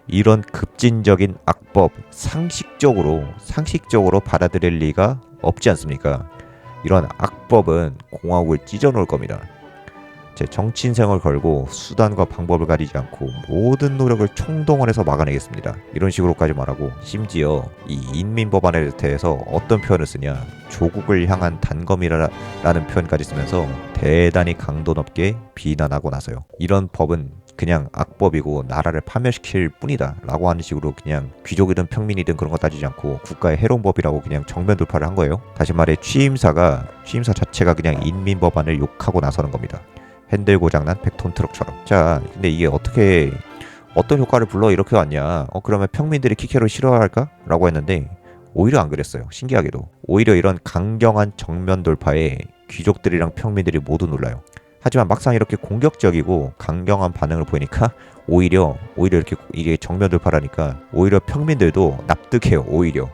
이런 급진적인 악법 상식적으로 받아들일 리가 없지 않습니까? 이런 악법은 공화국을 찢어놓을 겁니다. 제 정치 인생을 걸고 수단과 방법을 가리지 않고 모든 노력을 총동원해서 막아내겠습니다. 이런 식으로까지 말하고, 심지어 이 인민법안에 대해서 어떤 표현을 쓰냐, 조국을 향한 단검이라는 표현까지 쓰면서 대단히 강도 높게 비난하고 나서요, 이런 법은 그냥 악법이고 나라를 파멸시킬 뿐이다 라고 하는 식으로 그냥 귀족이든 평민이든 그런 거 따지지 않고 국가의 해로운 법이라고 그냥 정면 돌파를 한 거예요. 다시 말해 취임사 자체가 그냥 인민법안을 욕하고 나서는 겁니다. 핸들 고장난 100톤 트럭처럼. 자, 근데 이게 어떤 효과를 불러 이렇게 왔냐, 그러면 평민들이 키케로 싫어할까? 라고 했는데 오히려 안 그랬어요. 신기하게도 오히려 이런 강경한 정면 돌파에 귀족들이랑 평민들이 모두 놀라요. 하지만 막상 이렇게 공격적이고 강경한 반응을 보이니까 오히려 이렇게 이게 정면 돌파라니까 오히려 평민들도 납득해요. 오히려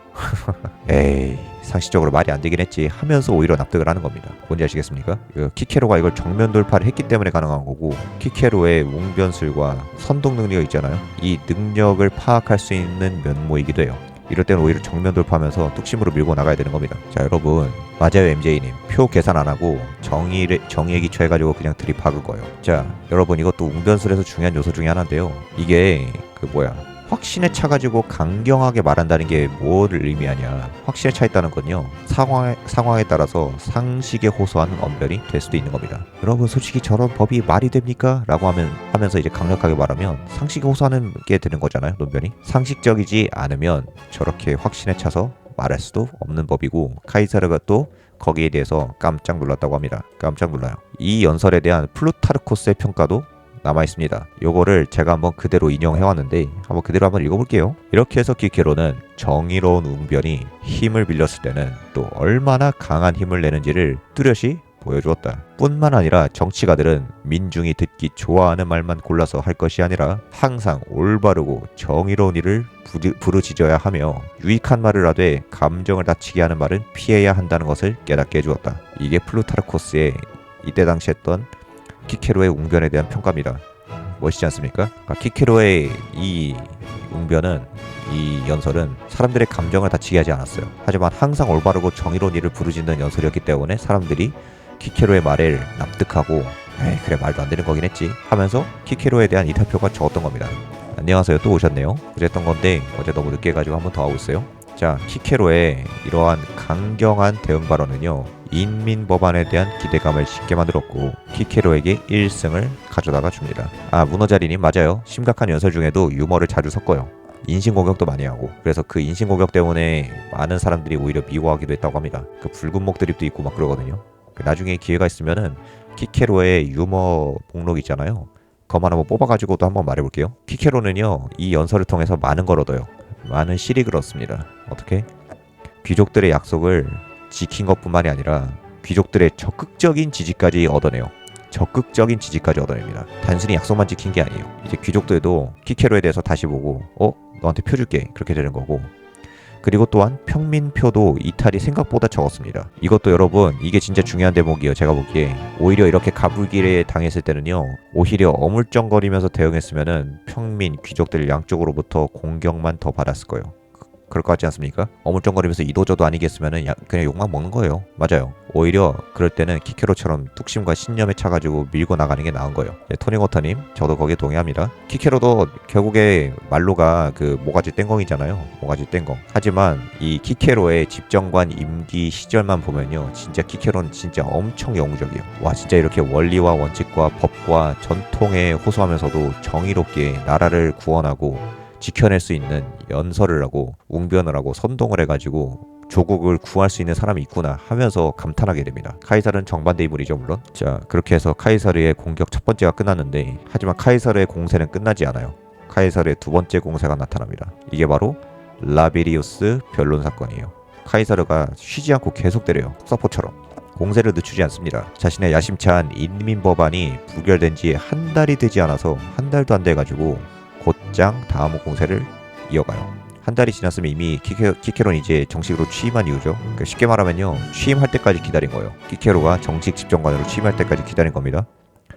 에이, 상식적으로 말이 안 되긴 했지 하면서 오히려 납득을 하는 겁니다. 뭔지 아시겠습니까? 키케로가 이걸 정면 돌파를 했기 때문에 가능한 거고, 키케로의 웅변술과 선동 능력이 있잖아요. 이 능력을 파악할 수 있는 면모이기도 해요. 이럴 때는 오히려 정면 돌파하면서 뚝심으로 밀고 나가야 되는 겁니다. 자, 여러분, 맞아요. MJ님 표 계산 안 하고 정의에 기초해가지고 그냥 들이박은 거예요. 자, 여러분, 이것도 웅변술에서 중요한 요소 중에 하나인데요, 이게 확신에 차가지고 강경하게 말한다는 게 뭐를 의미하냐. 확신에 차 있다는 건요, 상황에 따라서 상식에 호소하는 언변이 될 수도 있는 겁니다. 여러분, 솔직히 저런 법이 말이 됩니까? 라고 하면서 이제 강력하게 말하면 상식에 호소하는 게 되는 거잖아요. 논변이 상식적이지 않으면 저렇게 확신에 차서 말할 수도 없는 법이고, 카이사르가 또 거기에 대해서 깜짝 놀랐다고 합니다. 깜짝 놀라요. 이 연설에 대한 플루타르코스의 평가도 남아있습니다. 요거를 제가 한번 그대로 인용해왔는데 한번 그대로 한번 읽어볼게요. 이렇게 해서 키케로는 정의로운 웅변이 힘을 빌렸을 때는 또 얼마나 강한 힘을 내는지를 뚜렷이 보여주었다. 뿐만 아니라 정치가들은 민중이 듣기 좋아하는 말만 골라서 할 것이 아니라 항상 올바르고 정의로운 일을 부르짖어야 하며 유익한 말을 하되 감정을 다치게 하는 말은 피해야 한다는 것을 깨닫게 해주었다. 이게 플루타르코스의 이때 당시 했던 키케로의 웅변에 대한 평가입니다. 멋있지 않습니까? 그러니까 키케로의 이 웅변은, 이 연설은 사람들의 감정을 다치게 하지 않았어요. 하지만 항상 올바르고 정의로운 일을 부르짖는 연설이었기 때문에 사람들이 키케로의 말을 납득하고 에이 그래 말도 안 되는 거긴 했지 하면서 키케로에 대한 이탈표가 적었던 겁니다. 안녕하세요, 또 오셨네요. 어제 했던 건데 어제 너무 늦게 해가지고 한번 더 하고 있어요. 자, 키케로의 이러한 강경한 대응 발언은요, 인민법안에 대한 기대감을 쉽게 만들었고 키케로에게 1승을 가져다가 줍니다. 아, 문어자리님 맞아요. 심각한 연설 중에도 유머를 자주 섞어요. 인신공격도 많이 하고, 그래서 그 인신공격 때문에 많은 사람들이 오히려 미워하기도 했다고 합니다. 그 붉은 목 드립도 있고 막 그러거든요. 나중에 기회가 있으면은 키케로의 유머 목록 있잖아요. 그것만 한번 뽑아가지고도 한번 말해볼게요. 키케로는요, 이 연설을 통해서 많은 걸 얻어요. 많은 실익을 얻습니다. 어떻게? 귀족들의 약속을 지킨 것뿐만이 아니라 귀족들의 적극적인 지지까지 얻어내요. 적극적인 지지까지 얻어냅니다. 단순히 약속만 지킨 게 아니에요. 이제 귀족들도 키케로에 대해서 다시 보고 너한테 표 줄게 그렇게 되는 거고, 그리고 또한 평민표도 이탈이 생각보다 적었습니다. 이것도 여러분, 이게 진짜 중요한 대목이에요. 제가 보기에 오히려 이렇게 가불기에 당했을 때는요, 오히려 어물쩡거리면서 대응했으면은 평민, 귀족들 양쪽으로부터 공격만 더 받았을 거예요. 그럴 것 같지 않습니까? 어물쩡거리면서 이도저도 아니겠으면은 그냥 욕만 먹는 거예요. 맞아요. 오히려 그럴 때는 키케로처럼 뚝심과 신념에 차가지고 밀고 나가는 게 나은 거예요. 토니워터님, 저도 거기에 동의합니다. 키케로도 결국에 말로가 그 모가지 땡공이잖아요. 모가지 땡공. 하지만 이 키케로의 집정관 임기 시절만 보면요, 진짜 키케로는 진짜 엄청 영구적이에요. 와, 진짜 이렇게 원리와 원칙과 법과 전통에 호소하면서도 정의롭게 나라를 구원하고 지켜낼 수 있는 연설을 하고 웅변을 하고 선동을 해가지고 조국을 구할 수 있는 사람이 있구나 하면서 감탄하게 됩니다. 카이사르는 정반대 인물이죠, 물론. 자, 그렇게 해서 카이사르의 공격 첫 번째가 끝났는데, 하지만 카이사르의 공세는 끝나지 않아요. 카이사르의 두 번째 공세가 나타납니다. 이게 바로 라비리우스 변론 사건이에요. 카이사르가 쉬지 않고 계속 때려요. 서포처럼. 공세를 늦추지 않습니다. 자신의 야심찬 인민법안이 부결된 지 한 달이 되지 않아서, 한 달도 안 돼가지고 곧장 다음 공세를 이어가요. 한 달이 지났으면 이미 키케로는 이제 정식으로 취임한 이유죠. 그러니까 쉽게 말하면요, 취임할 때까지 기다린 거예요. 키케로가 정식 집정관으로 취임할 때까지 기다린 겁니다.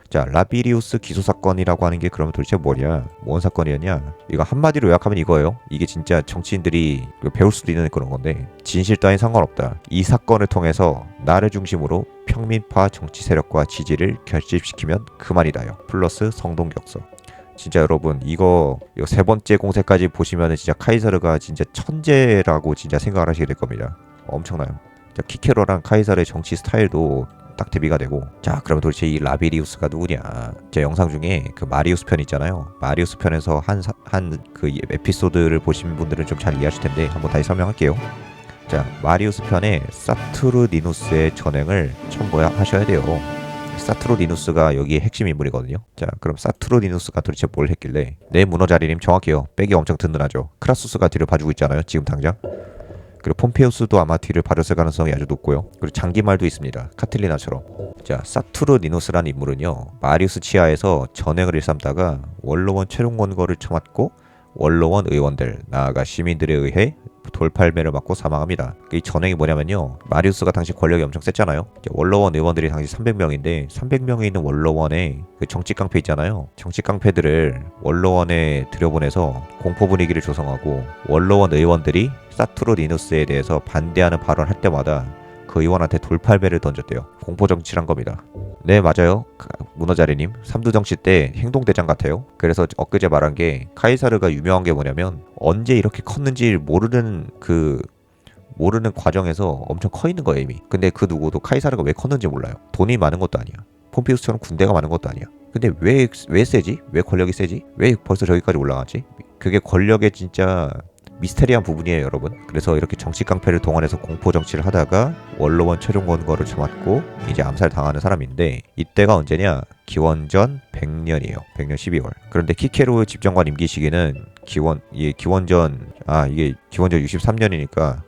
자, 라비리우스 기소 사건이라고 하는 게 그러면 도대체 뭐냐? 뭔 사건이었냐? 이거 한마디로 요약하면 이거예요. 이게 진짜 정치인들이 배울 수도 있는 그런 건데, 진실 따윈 상관없다. 이 사건을 통해서 나를 중심으로 평민파 정치 세력과 지지를 결집시키면 그만이다요. 플러스 성동격서. 진짜 여러분, 이거 세 번째 공세까지 보시면은 진짜 카이사르가 진짜 천재라고 진짜 생각을 하시게 될 겁니다. 엄청나요. 자, 키케로랑 카이사르의 정치 스타일도 딱 대비가 되고. 자, 그러면 도대체 이 라비리우스가 누구냐? 제 영상 중에 그 마리우스 편 있잖아요. 마리우스 편에서 한 그 에피소드를 보신 분들은 좀 잘 이해하실 텐데 한번 다시 설명할게요. 자, 마리우스 편에 사투르니누스의 전행을 첨부하셔야 돼요. 사투르니누스가 여기에 핵심 인물이거든요. 자, 그럼 사투르니누스가 도대체 뭘 했길래? 네, 문어자리님 정확해요. 백이 엄청 든든하죠. 크라수스가 뒤를 봐주고 있잖아요, 지금 당장. 그리고 폼페우스도 아마 뒤를 봐줬을 가능성이 아주 높고요. 그리고 장기말도 있습니다, 카틸리나처럼. 자, 사투르니누스라는 인물은요, 마리우스 치하에서 전행을 일삼다가 원로원 최룡원거를 처맞고 원로원 의원들, 나아가 시민들에 의해 돌팔매를 맞고 사망합니다. 이 전행이 뭐냐면요, 마리우스가 당시 권력이 엄청 셌잖아요. 원로원 의원들이 당시 300명인데 300명에 있는 원로원에 그 정치 깡패 있잖아요. 정치 깡패들을 원로원에 들여보내서 공포 분위기를 조성하고, 원로원 의원들이 사투르니누스에 대해서 반대하는 발언할 때마다 그 의원한테 돌팔매를 던졌대요. 공포 정치란 겁니다. 네, 맞아요. 문어자리님, 삼두정치 때 행동대장 같아요. 그래서 엊그제 말한 게, 카이사르가 유명한 게 뭐냐면 언제 이렇게 컸는지 모르는 과정에서 엄청 커 있는 거예요, 이미. 근데 그 누구도 카이사르가 왜 컸는지 몰라요. 돈이 많은 것도 아니야. 폼피우스처럼 군대가 많은 것도 아니야. 근데 왜 세지? 왜 권력이 세지? 왜 벌써 저기까지 올라가지? 그게 권력의 진짜 미스테리한 부분이에요, 여러분. 그래서 이렇게 정치 깡패를 동원해서 공포 정치를 하다가 원로원 최종 권고를 맞고 이제 암살 당하는 사람인데, 이때가 언제냐? 기원전 100년이에요. 100년 12월. 그런데 키케로 집정관 임기 시기는 기원전 63년이니까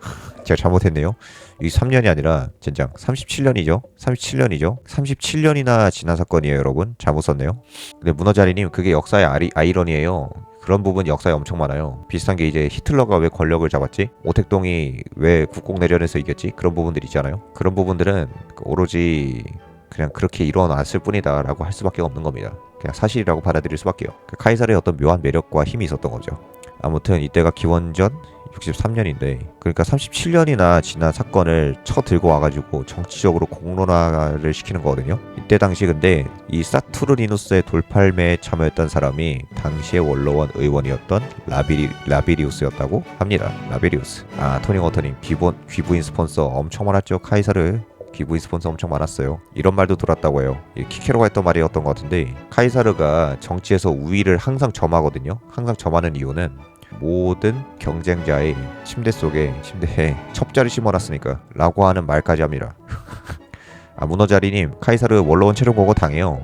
제가 잘못했네요. 3년이 아니라 젠장 37년이죠. 37년이나 지난 사건이에요, 여러분. 잘못 썼네요. 근데 문어자리님, 그게 역사의 아이러니예요. 그런 부분 역사에 엄청 많아요. 비슷한 게 이제 히틀러가 왜 권력을 잡았지? 오택동이 왜 국공내전에서 이겼지? 그런 부분들 있잖아요. 그런 부분들은 오로지 그냥 그렇게 일어났을 뿐이다 라고 할 수밖에 없는 겁니다. 그냥 사실이라고 받아들일 수밖에요. 그 카이사르의 어떤 묘한 매력과 힘이 있었던 거죠. 아무튼 이때가 기원전 63년인데, 그러니까 37년이나 지난 사건을 들고 와가지고 정치적으로 공론화를 시키는 거거든요. 이때 당시 근데 이 사투르니누스의 돌팔매에 참여했던 사람이 당시의 원로원 의원이었던 라비리우스였다고 합니다. 라비리우스. 토니 워터님, 귀부인 스폰서 엄청 많았죠. 카이사르 귀부인 스폰서 엄청 많았어요. 이런 말도 들었다고 해요. 키케로가 했던 말이었던 것 같은데, 카이사르가 정치에서 우위를 항상 점하는 이유는 모든 경쟁자의 침대에 첩자를 심어놨으니까 라고 하는 말까지 합니다. 문어자리님, 카이사르 원로원 최종 권고 당해요.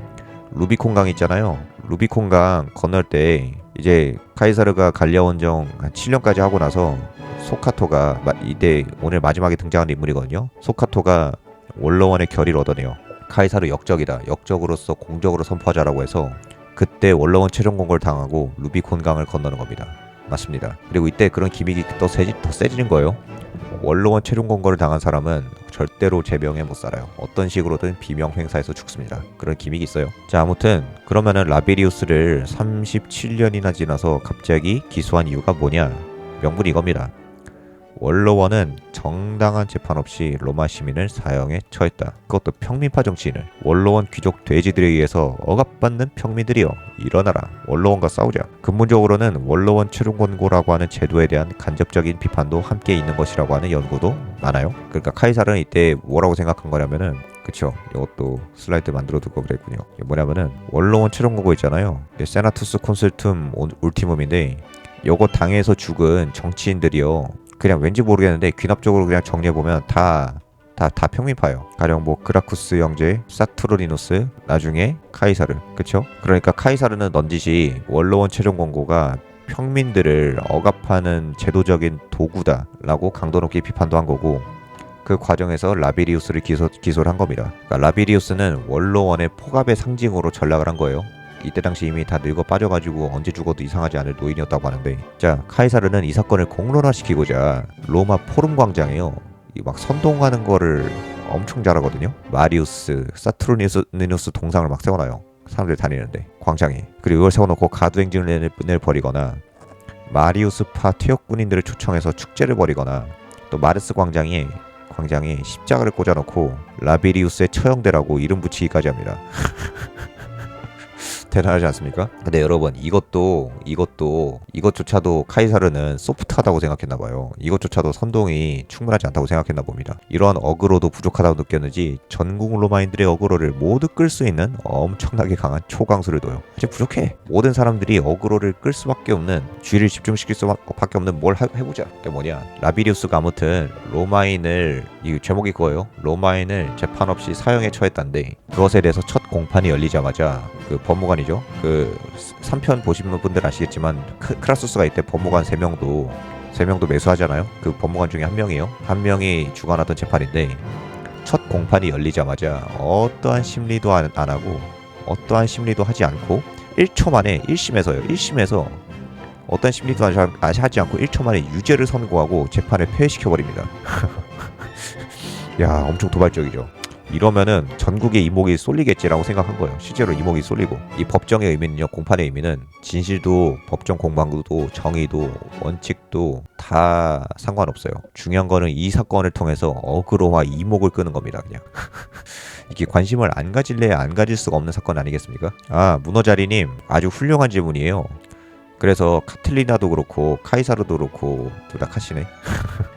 루비콘강 있잖아요. 루비콘강 건널 때 이제 카이사르가 갈리아원정 한 7년까지 하고 나서 소카토가 이때 오늘 마지막에 등장하는 인물이거든요. 소카토가 원로원의 결의를 얻어내요. 카이사르 역적으로서 공적으로 선포하자라고 해서 그때 원로원 최종 권고를 당하고 루비콘강을 건너는 겁니다. 맞습니다. 그리고 이때 그런 기믹이 더 세지는 거예요. 원로원 최종 권고를 당한 사람은 절대로 제명에 못 살아요. 어떤 식으로든 비명 행사에서 죽습니다. 그런 기믹이 있어요. 자, 아무튼 그러면은 라비리우스를 37년이나 지나서 갑자기 기소한 이유가 뭐냐? 명분이 이겁니다. 원로원은 정당한 재판 없이 로마 시민을 사형에 처했다. 그것도 평민파 정치인을. 원로원 귀족 돼지들에 의해서 억압받는 평민들이여, 일어나라. 원로원과 싸우자. 근본적으로는 원로원 최종 권고라고 하는 제도에 대한 간접적인 비판도 함께 있는 것이라고 하는 연구도 많아요. 그러니까 카이사르는 이때 뭐라고 생각한 거냐면은, 그쵸, 이것도 슬라이드 만들어두고 그랬군요. 이게 뭐냐면은 원로원 최종 권고 있잖아요. 세나투스 콘술툼 울티멈인데, 요거 당해서 죽은 정치인들이요, 그냥 왠지 모르겠는데 귀납적으로 그냥 정리해보면 다 평민파예요. 가령 뭐 그라쿠스 형제, 사투르니누스, 나중에 카이사르. 그쵸? 그러니까 카이사르는 넌지시 원로원 최종 권고가 평민들을 억압하는 제도적인 도구다 라고 강도 높게 비판도 한 거고, 그 과정에서 라비리우스를 기소를 한 겁니다. 그러니까 라비리우스는 원로원의 포갑의 상징으로 전락을 한 거예요. 이때 당시 이미 다 늙어 빠져가지고 언제 죽어도 이상하지 않을 노인이었다고 하는데, 자, 카이사르는 이 사건을 공론화시키고자 로마 포rum 광장에요, 막 선동하는 거를 엄청 잘하거든요. 마리우스, 사투르니누스 동상을 막 세워놔요. 사람들 다니는데 광장에. 그리고 이걸 세워놓고 가두행진을 벌이거나, 마리우스파 퇴역군인들을 초청해서 축제를 벌이거나, 또 마르스 광장에 십자가를 꽂아놓고 라비리우스의 처형대라고 이름 붙이기까지 합니다. 대단하지 않습니까? 근데 여러분, 이것조차도 카이사르는 소프트하다고 생각했나봐요. 이것조차도 선동이 충분하지 않다고 생각했나 봅니다. 이러한 어그로도 부족하다고 느꼈는지 전국 로마인들의 어그로를 모두 끌 수 있는 엄청나게 강한 초강수를 둬요. 이제 부족해. 모든 사람들이 어그로를 끌 수밖에 없는, 주의를 집중시킬 수밖에 없는 뭘 해보자. 그게 뭐냐? 라비리우스가 아무튼 로마인을, 이 제목이 그거예요. 로마인을 재판 없이 사형에 처했단데, 그것에 대해서 첫 공판이 열리자마자 그 법무관이죠. 그 3편 보시는 분들 아시겠지만 크라수스가 이때 법무관 3명도 매수하잖아요. 그 법무관 중에 한 명이에요. 한 명이 주관하던 재판인데, 첫 공판이 열리자마자 어떠한 심리도 안 하고 어떠한 심리도 하지 않고 1초 만에 1심에서 어떠한 심리도 하지 않고 1초 만에 유죄를 선고하고 재판을 폐회시켜버립니다. 야, 엄청 도발적이죠. 이러면은 전국의 이목이 쏠리겠지라고 생각한 거예요. 실제로 이목이 쏠리고, 이 법정의 의미는요, 공판의 의미는 진실도 법정 공방도 정의도 원칙도 다 상관없어요. 중요한 거는 이 사건을 통해서 어그로와 이목을 끄는 겁니다. 그냥 이게 관심을 안 가질래야 안 가질 수가 없는 사건 아니겠습니까? 문어자리님, 아주 훌륭한 질문이에요. 그래서 카틀리나도 그렇고 카이사르도 그렇고 둘 다 카시네.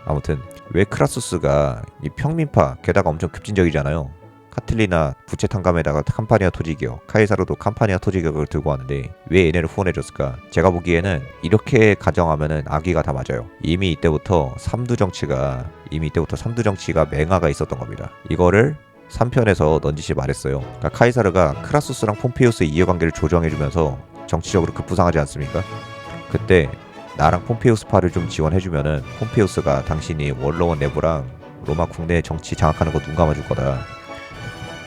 아무튼 왜 크라수스가 이 평민파, 게다가 엄청 급진적이잖아요. 카틀리나 부채 탕감에다가 캄파니아 토지기업, 카이사르도 캄파니아 토지기업을 들고 왔는데 왜 얘네를 후원해줬을까? 제가 보기에는 이렇게 가정하면은 아기가 다 맞아요. 이미 이때부터 삼두 정치가 맹화가 있었던 겁니다. 이거를 3편에서 넌지시 말했어요. 그러니까 카이사르가 크라수스랑 폼페이우스의 이해관계를 조정해주면서 정치적으로 급부상하지 않습니까? 그때 나랑 폼페이우스파를 좀 지원해주면은 폼페이우스가 당신이 원로원 내부랑 로마 국내 정치 장악하는 거 눈 감아줄 거다.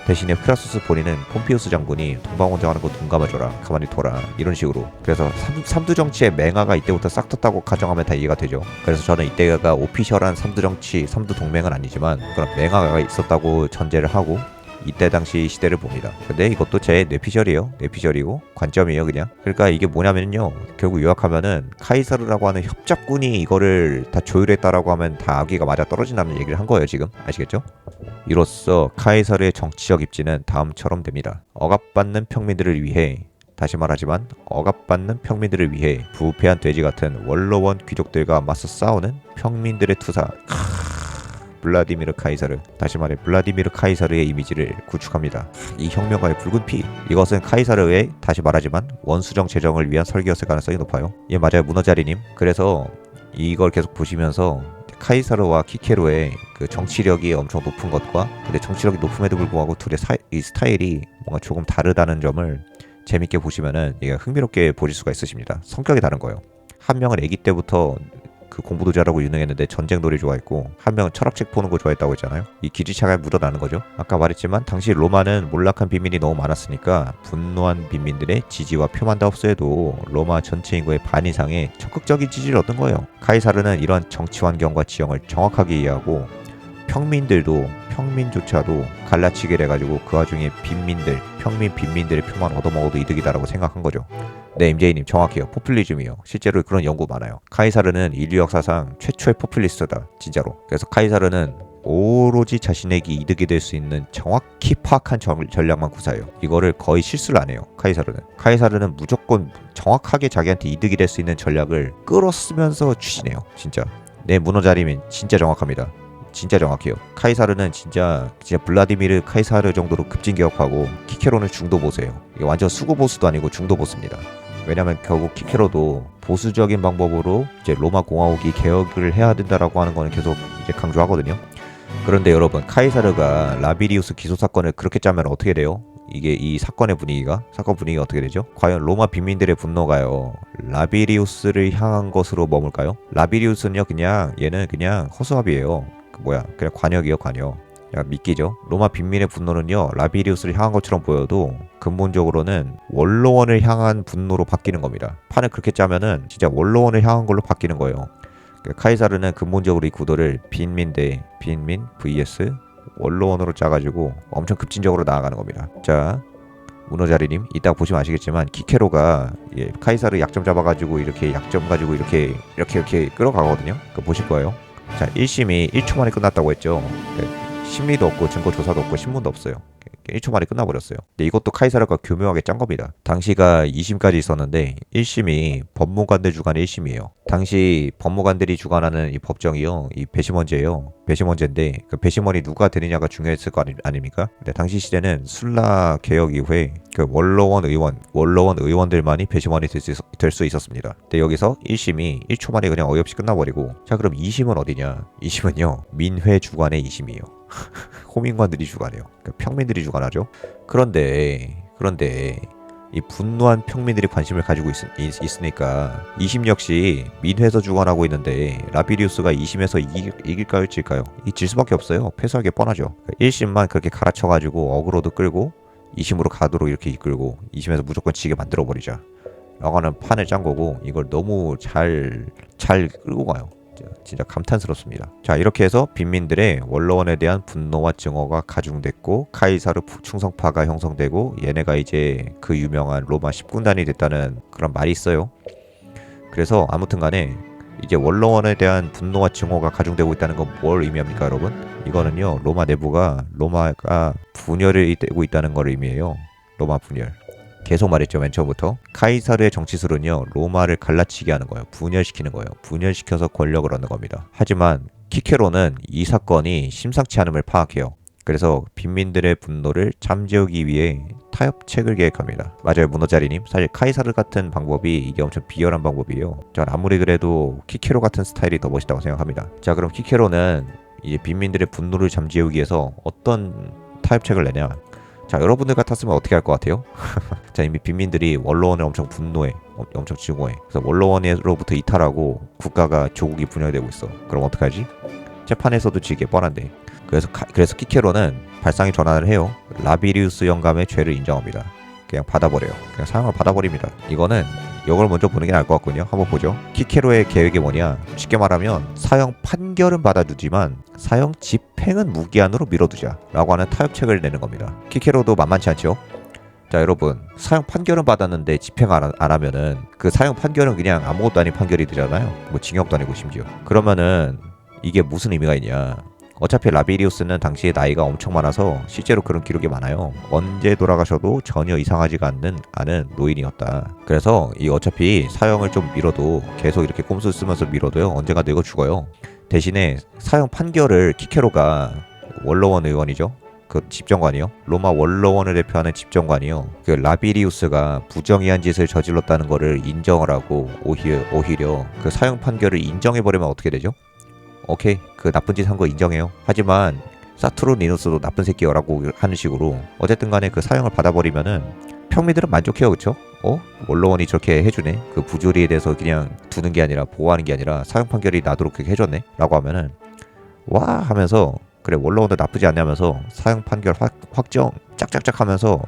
대신에 크라수스 본인은 폼페이우스 장군이 동방원정하는 거 눈 감아줘라. 가만히 둬라. 이런 식으로. 그래서 삼두 정치의 맹화가 이때부터 싹 텄다고 가정하면 다 이해가 되죠. 그래서 저는 이때가 오피셜한 삼두 정치, 삼두 동맹은 아니지만 그런 맹화가 있었다고 전제를 하고 이때 당시 시대를 봅니다. 근데 이것도 제 뇌피셜이고 관점이에요 그냥. 그러니까 이게 뭐냐면요, 결국 요약하면은 카이사르라고 하는 협작군이 이거를 다 조율했다라고 하면 다 아기가 맞아 떨어진다는 얘기를 한 거예요 지금. 아시겠죠? 이로써 카이사르의 정치적 입지는 다음처럼 됩니다. 억압받는 평민들을 위해, 다시 말하지만 억압받는 평민들을 위해 부패한 돼지 같은 원로원 귀족들과 맞서 싸우는 평민들의 투사. 블라디미르 카이사르, 다시 말해 블라디미르 카이사르의 이미지를 구축합니다. 이 혁명가의 붉은 피, 이것은 카이사르의, 다시 말하지만 원수정 제정을 위한 설계였을 가능성이 높아요. 예, 맞아요, 문어자리님. 그래서 이걸 계속 보시면서 카이사르와 키케로의 그 정치력이 엄청 높은 것과, 근데 정치력이 높음에도 불구하고 둘의 이 스타일이 뭔가 조금 다르다는 점을 재밌게 보시면은 이게 흥미롭게 보실 수가 있으십니다. 성격이 다른 거예요. 한 명은 아기 때부터 그 공부도 잘하고 유능했는데 전쟁 놀이 좋아했고, 한 명은 철학책 보는 거 좋아했다고 했잖아요. 이 기지차가 묻어나는 거죠. 아까 말했지만 당시 로마는 몰락한 빈민이 너무 많았으니까 분노한 빈민들의 지지와 표만 다 흡수해도 로마 전체 인구의 반 이상의 적극적인 지지를 얻은 거예요. 카이사르는 이러한 정치 환경과 지형을 정확하게 이해하고 평민조차도 갈라치기를 해가지고 그 와중에 빈민들의 표만 얻어먹어도 이득이다라고 생각한 거죠. 네, MJ님 정확해요. 포퓰리즘이요. 실제로 그런 연구 많아요. 카이사르는 인류 역사상 최초의 포퓰리스트다. 진짜로. 그래서 카이사르는 오로지 자신에게 이득이 될 수 있는 정확히 파악한 전략만 구사해요. 이거를 거의 실수를 안 해요. 카이사르는 무조건 정확하게 자기한테 이득이 될 수 있는 전략을 끌어쓰면서 추진해요. 진짜. 네, 문어자리면 진짜 정확합니다. 진짜 정확해요. 카이사르는 진짜 블라디미르 카이사르 정도로 급진개혁하고 키케로는 중도 보수예요. 이게 완전 수구 보수도 아니고 중도 보수입니다. 왜냐면 결국 키케로도 보수적인 방법으로 이제 로마 공화국이 개혁을 해야 된다라고 하는 거는 계속 이제 강조하거든요. 그런데 여러분, 카이사르가 라비리우스 기소 사건을 그렇게 짜면 어떻게 돼요? 이게 이 사건 분위기가 어떻게 되죠? 과연 로마 빈민들의 분노가요, 라비리우스를 향한 것으로 머물까요? 라비리우스는요, 얘는 그냥 허수아비예요. 그냥 관역이요, 관역. 믿기죠? 로마 빈민의 분노는요, 라비리우스를 향한 것처럼 보여도 근본적으로는 원로원을 향한 분노로 바뀌는 겁니다. 판을 그렇게 짜면은 진짜 원로원을 향한 걸로 바뀌는 거예요. 카이사르는 근본적으로 이 구도를 빈민 vs 원로원으로 짜가지고 엄청 급진적으로 나아가는 겁니다. 자, 문어자리님, 이따 보시면 아시겠지만 키케로가 카이사르 약점 잡아가지고 이렇게 약점 가지고 이렇게 끌어가거든요. 그거 보실 거예요. 자, 1심이 1초 만에 끝났다고 했죠. 심리도 없고 증거 조사도 없고 신문도 없어요. 1초 만에 끝나버렸어요. 근데 이것도 카이사르가 교묘하게 짠 겁니다. 당시가 2심까지 있었는데 1심이 법무관들 주관의 1심이에요. 당시 법무관들이 주관하는 이 법정이요, 이 배심원제예요. 배심원제인데 그 배심원이 누가 되느냐가 중요했을 거 아닙니까? 근데 당시 시대는 술라 개혁 이후에 그 원로원 의원들만이 배심원이 될 수 있었습니다. 근데 여기서 1심이 1초 만에 그냥 어이없이 끝나버리고, 자, 그럼 2심은 어디냐? 2심은요, 민회 주관의 2심이에요. 호민관들이 주관해요. 그러니까 평민들이 주관하죠. 그런데 이 분노한 평민들이 관심을 가지고 있으니까 2심 역시 민회에서 주관하고 있는데 라비리우스가 2심에서 이길까요, 질까요? 질 수밖에 없어요. 패소하기 뻔하죠. 1심만 그렇게 갈아쳐가지고 어그로도 끌고 2심으로 가도록 이렇게 이끌고 2심에서 무조건 지게 만들어버리자 라고 하는 판을 짠 거고, 이걸 너무 잘 끌고 가요. 진짜 감탄스럽습니다. 자, 이렇게 해서 빈민들의 원로원에 대한 분노와 증오가 가중됐고 카이사르 충성파가 형성되고, 얘네가 이제 그 유명한 로마 10군단이 됐다는 그런 말이 있어요. 그래서 아무튼 간에 이제 원로원에 대한 분노와 증오가 가중되고 있다는 건 뭘 의미합니까, 여러분? 이거는요, 로마가 분열이 되고 있다는 걸 의미해요. 로마 분열. 계속 말했죠, 맨 처음부터. 카이사르의 정치술은요, 로마를 갈라치게 하는 거예요. 분열시키는 거예요. 분열시켜서 권력을 얻는 겁니다. 하지만 키케로는 이 사건이 심상치 않음을 파악해요. 그래서 빈민들의 분노를 잠재우기 위해 타협책을 계획합니다. 맞아요, 문어자리님. 사실 카이사르 같은 방법이 이게 엄청 비열한 방법이에요. 전 아무리 그래도 키케로 같은 스타일이 더 멋있다고 생각합니다. 자, 그럼 키케로는 이제 빈민들의 분노를 잠재우기 위해서 어떤 타협책을 내냐? 자, 여러분들 같았으면 어떻게 할 것 같아요? 자, 이미 빈민들이 원로원을 엄청 분노해, 엄청 증오해. 그래서 원로원으로부터 이탈하고 국가가 조국이 분열되고 있어. 그럼 어떡하지? 재판에서도 지게 뻔한데. 그래서 키케로는 발상의 전환을 해요. 라비리우스 영감의 죄를 인정합니다. 그냥 받아버려요. 그냥 사형을 받아버립니다. 이거는 이걸 먼저 보는 게 나을 것 같군요. 한번 보죠. 키케로의 계획이 뭐냐? 쉽게 말하면 사형 판결은 받아두지만 사형 집행은 무기한으로 미뤄두자 라고 하는 타협책을 내는 겁니다. 키케로도 만만치 않죠? 자, 여러분, 사형 판결은 받았는데 집행 안 하면은 그 사형 판결은 그냥 아무것도 아닌 판결이 되잖아요. 뭐 징역도 아니고 심지어. 그러면은 이게 무슨 의미가 있냐? 어차피 라비리우스는 당시에 나이가 엄청 많아서 실제로 그런 기록이 많아요. 언제 돌아가셔도 전혀 이상하지가 않은 노인이었다. 그래서 이 어차피 사형을 좀 미뤄도 계속 이렇게 꼼수 쓰면서 미뤄도요, 언젠가 늙어 죽어요. 대신에 사형 판결을 키케로가 원로원 의원이죠. 그 집정관이요. 로마 원로원을 대표하는 집정관이요. 그 라비리우스가 부정의한 짓을 저질렀다는 거를 인정을 하고 오히려 그 사형 판결을 인정해버리면 어떻게 되죠? 오케이, 그 나쁜 짓 한 거 인정해요. 하지만 사투르니누스도 나쁜 새끼여라고 하는 식으로 어쨌든 간에 그 사형을 받아버리면은 평민들은 만족해요. 그쵸? 원로원이 저렇게 해주네. 그 부조리에 대해서 그냥 두는 게 아니라 보호하는 게 아니라 사형 판결이 나도록 그렇게 해줬네 라고 하면은 와 하면서 그래 원로원도 나쁘지 않냐면서 사형 판결 확정 짝짝짝 하면서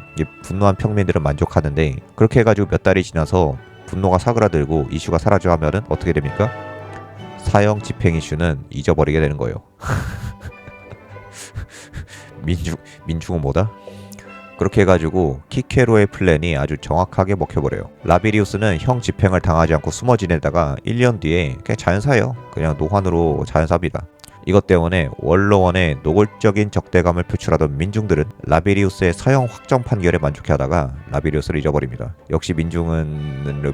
분노한 평민들은 만족하는데, 그렇게 해가지고 몇 달이 지나서 분노가 사그라들고 이슈가 사라져 하면은 어떻게 됩니까? 사형 집행 이슈는 잊어버리게 되는 거예요. 민중은 뭐다? 그렇게 해가지고 키케로의 플랜이 아주 정확하게 먹혀버려요. 라비리우스는 형 집행을 당하지 않고 숨어 지내다가 1년 뒤에 그냥 자연사예요. 그냥 노환으로 자연사입니다. 이것 때문에 원로원의 노골적인 적대감을 표출하던 민중들은 라비리우스의 사형 확정 판결에 만족해하다가 라비리우스를 잊어버립니다. 역시 민중은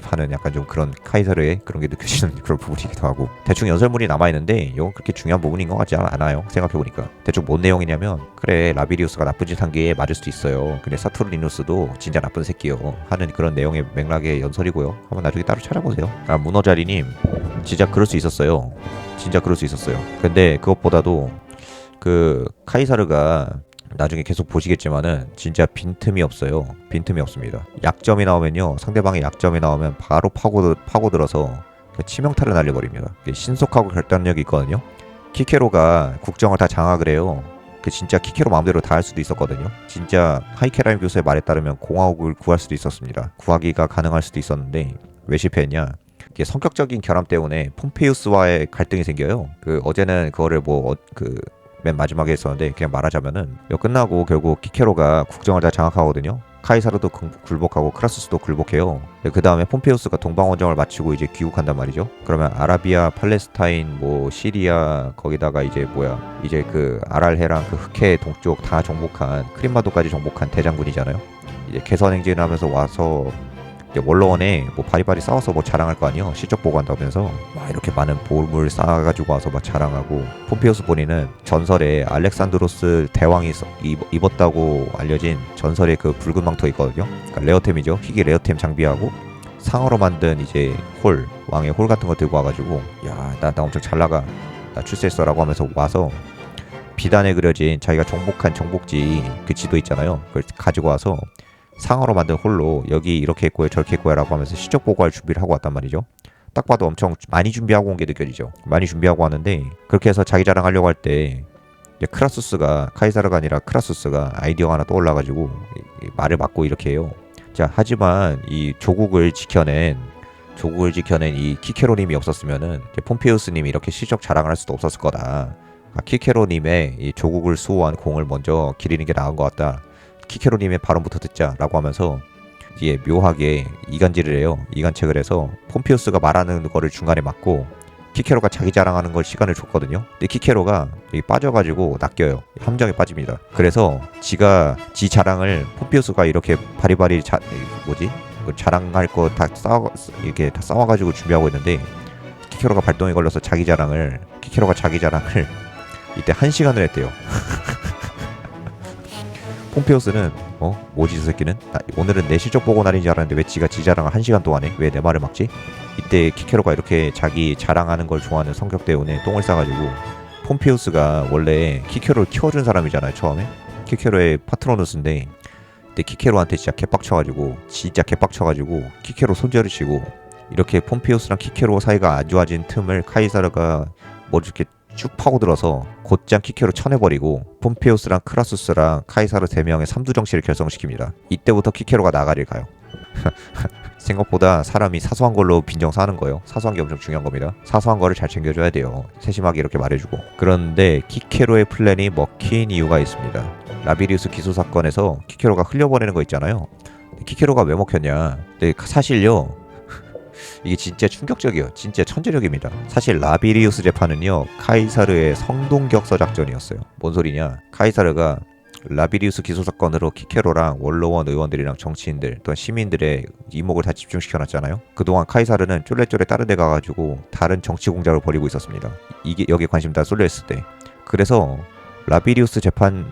하는 약간 좀 그런 카이사르의 그런 게 느껴지는 그런 부분이기도 하고, 대충 연설문이 남아있는데 이건 그렇게 중요한 부분인 것 같지 않아요. 생각해보니까 대충 뭔 내용이냐면, 그래 라비리우스가 나쁜 짓 한 게 맞을 수도 있어요. 근데 사투르니누스도 진짜 나쁜 새끼요 하는 그런 내용의 맥락의 연설이고요. 한번 나중에 따로 찾아보세요. 문어자리님, 진짜 그럴 수 있었어요. 진짜 그럴 수 있었어요. 근데 그것보다도 그 카이사르가 나중에 계속 보시겠지만은 진짜 빈틈이 없어요. 빈틈이 없습니다. 약점이 나오면요, 상대방의 약점이 나오면 바로 파고들어서 치명타를 날려버립니다. 신속하고 결단력이 있거든요. 키케로가 국정을 다 장악을 해요. 그 진짜 키케로 마음대로 다 할 수도 있었거든요. 진짜 하이케라임 교수의 말에 따르면 공화국을 구할 수도 있었습니다. 구하기가 가능할 수도 있었는데 왜 실패했냐? 이게 성격적인 결함 때문에 폼페이우스와의 갈등이 생겨요. 그 어제는 그거를 맨 마지막에 했었는데 그냥 말하자면은 이거 끝나고 결국 키케로가 국정을 다 장악하거든요. 카이사르도 굴복하고 크라수스도 굴복해요. 그 다음에 폼페이우스가 동방원정을 마치고 이제 귀국한단 말이죠. 그러면 아라비아, 팔레스타인, 뭐 시리아, 거기다가 이제 이제 그 아랄해랑 그 흑해 동쪽 다 정복한, 크림마도까지 정복한 대장군이잖아요. 이제 개선 행진을 하면서 와서 원로원에 뭐 바리바리 싸워서 뭐 자랑할 거 아니에요. 실적 보고한다면서 막 이렇게 많은 보물 쌓아가지고 와서 막 자랑하고, 폼페이우스 본인은 전설에 알렉산드로스 대왕이 입었다고 알려진 전설의 그 붉은 망토 있거든요. 그러니까 레어템이죠. 희귀 레어템 장비하고 상어로 만든 이제 왕의 홀 같은 거 들고 와가지고 야 나 엄청 잘 나가, 나 출세했어라고 하면서 와서 비단에 그려진 자기가 정복한 정복지 그 지도 있잖아요. 그걸 가지고 와서 상어로 만든 홀로 여기 이렇게 했고요 저렇게 했고요 라고 하면서 실적 보고할 준비를 하고 왔단 말이죠. 딱 봐도 엄청 많이 준비하고 온 게 느껴지죠. 많이 준비하고 왔는데 그렇게 해서 자기 자랑하려고 할 때 크라수스가, 카이사르가 아니라 크라수스가 아이디어가 하나 떠올라가지고 말을 막고 이렇게 해요. 자, 하지만 이 조국을 지켜낸 이 키케로님이 없었으면은 폼페이우스님이 이렇게 실적 자랑을 할 수도 없었을 거다. 키케로님의 이 조국을 수호한 공을 먼저 기리는 게 나은 것 같다. 키케로님의 발언부터 듣자라고 하면서 이게 묘하게 이간질을 해요. 이간책을 해서 폼페이우스가 말하는 거를 중간에 막고 키케로가 자기 자랑하는 걸 시간을 줬거든요. 근데 키케로가 빠져가지고 낚여요. 함정에 빠집니다. 그래서 지 자랑을 pompeus가 이렇게 바리바리 자랑할 거 다 이렇게 다 싸워가지고 준비하고 있는데 키케로가 발동이 걸려서 키케로가 자기 자랑을 이때 1시간을 했대요. 폼페우스는 뭐지 저 새끼는? 오늘은 내 실적 보고 날인 줄 알았는데 왜 지가 지 자랑을 1시간 동안 해? 왜 내 말을 막지? 이때 키케로가 이렇게 자기 자랑하는 걸 좋아하는 성격 때문에 똥을 싸가지고 폼페우스가 원래 키케로를 키워준 사람이잖아요 처음에. 키케로의 파트로누스인데 근데 키케로한테 진짜 개빡쳐가지고 키케로 손절을 치고 이렇게 폼페우스랑 키케로 사이가 안 좋아진 틈을 카이사르가 뭐 이렇게 쭉 파고들어서 곧장 키케로 쳐내버리고 폼페우스랑 크라수스랑 카이사르 3명의 삼두정치를 결성시킵니다. 이때부터 키케로가 나가리를 가요. 생각보다 사람이 사소한 걸로 빈정 사는 거예요. 사소한 게 엄청 중요한 겁니다. 사소한 거를 잘 챙겨줘야 돼요. 세심하게 이렇게 말해주고. 그런데 키케로의 플랜이 먹힌 이유가 있습니다. 라비리우스 기소 사건에서 키케로가 흘려보내는 거 있잖아요. 키케로가 왜 먹혔냐. 근데 사실요. 이게 진짜 충격적이에요. 진짜 천재력입니다. 사실 라비리우스 재판은요. 카이사르의 성동격서 작전이었어요. 뭔 소리냐. 카이사르가 라비리우스 기소 사건으로 키케로랑 원로원 의원들이랑 정치인들 또한 시민들의 이목을 다 집중시켜놨잖아요. 그동안 카이사르는 쫄래쫄래 다른 데 가가지고 다른 정치 공작을 벌이고 있었습니다. 이게 여기에 관심 다 쏠려있을 때. 그래서 라비리우스 재판